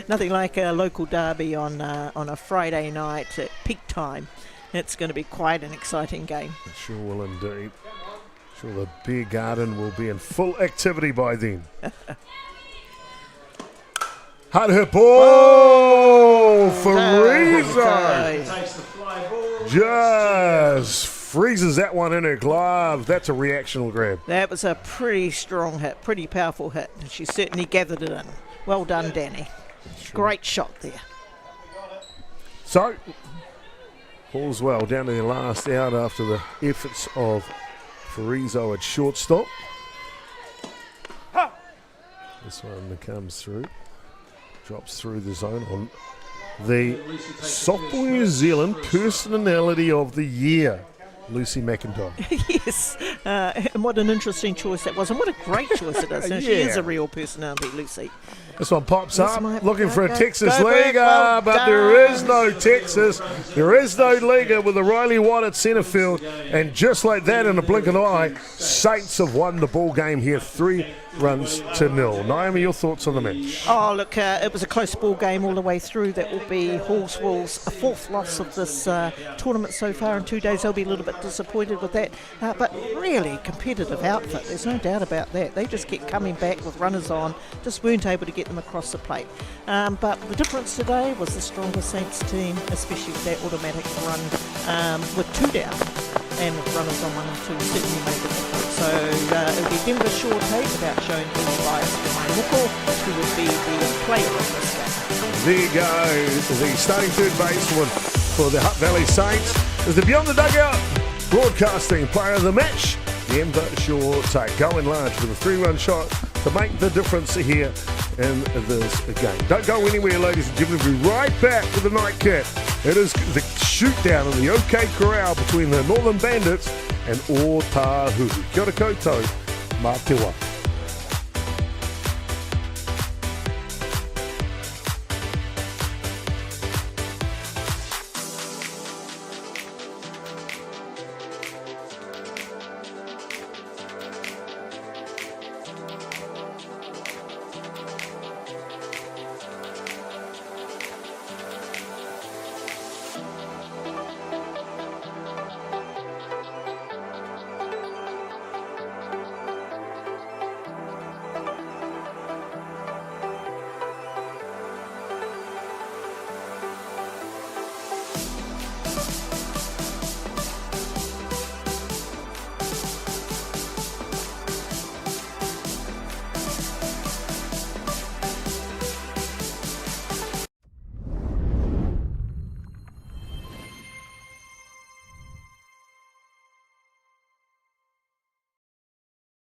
Speaker 4: Nothing like a local derby on a Friday night at peak time. It's going to be quite an exciting game.
Speaker 9: It sure will indeed. Sure, the beer garden will be in full activity by then. Hard hit ball for Rizzo.
Speaker 5: Takes the fly ball.
Speaker 9: Just freezes that one in her glove. That's a reactional grab.
Speaker 4: That was a pretty strong hit, pretty powerful hit. She certainly gathered it in. Well done, Danny. Great shot there.
Speaker 9: So, Halswell down to the last out after the efforts of Farizo at shortstop. This one comes through. Drops through the zone on the Softball New Zealand Personality of the Year, Lucy McIntyre.
Speaker 4: Yes, and what an interesting choice that was, and what a great choice it is. Now, she is a real personality, Lucy.
Speaker 9: This one pops
Speaker 4: This
Speaker 9: up,
Speaker 4: might
Speaker 9: looking for a
Speaker 4: go.
Speaker 9: Texas
Speaker 4: Go back,
Speaker 9: leaguer,
Speaker 4: well
Speaker 9: but
Speaker 4: done.
Speaker 9: there is no Texas. There is no leaguer with the Riley Watt at centre field. And just like that, in a blink of an eye, Saints have won the ball game here, 3 runs to 0. Naomi, your thoughts on the match?
Speaker 4: Oh, look, it was a close ball game all the way through. That will be Halswell's 4th loss of this tournament so far in 2 days. They'll be a little bit disappointed with that. But really competitive outfit. There's no doubt about that. They just kept coming back with runners on, just weren't able to get them across the plate. But the difference today was the stronger Saints team, especially with that automatic run with 2 down and with runners on 1 and 2 certainly made the difference. So it'll be Denver Shaw Tate, without showing his bias behind Nickel, who would be the player of this game.
Speaker 9: There you go. The starting third baseman for the Hutt Valley Saints is the Beyond the Dugout broadcasting player of the match, Denver Shaw Tate, going large with a 3-run shot to make the difference here in this game. Don't go anywhere, ladies and gentlemen. We'll be right back with the nightcap. It is the shoot down in the OK Corral between the Northern Bandits and Otahuhu. Kia ora koutou, mā te wā.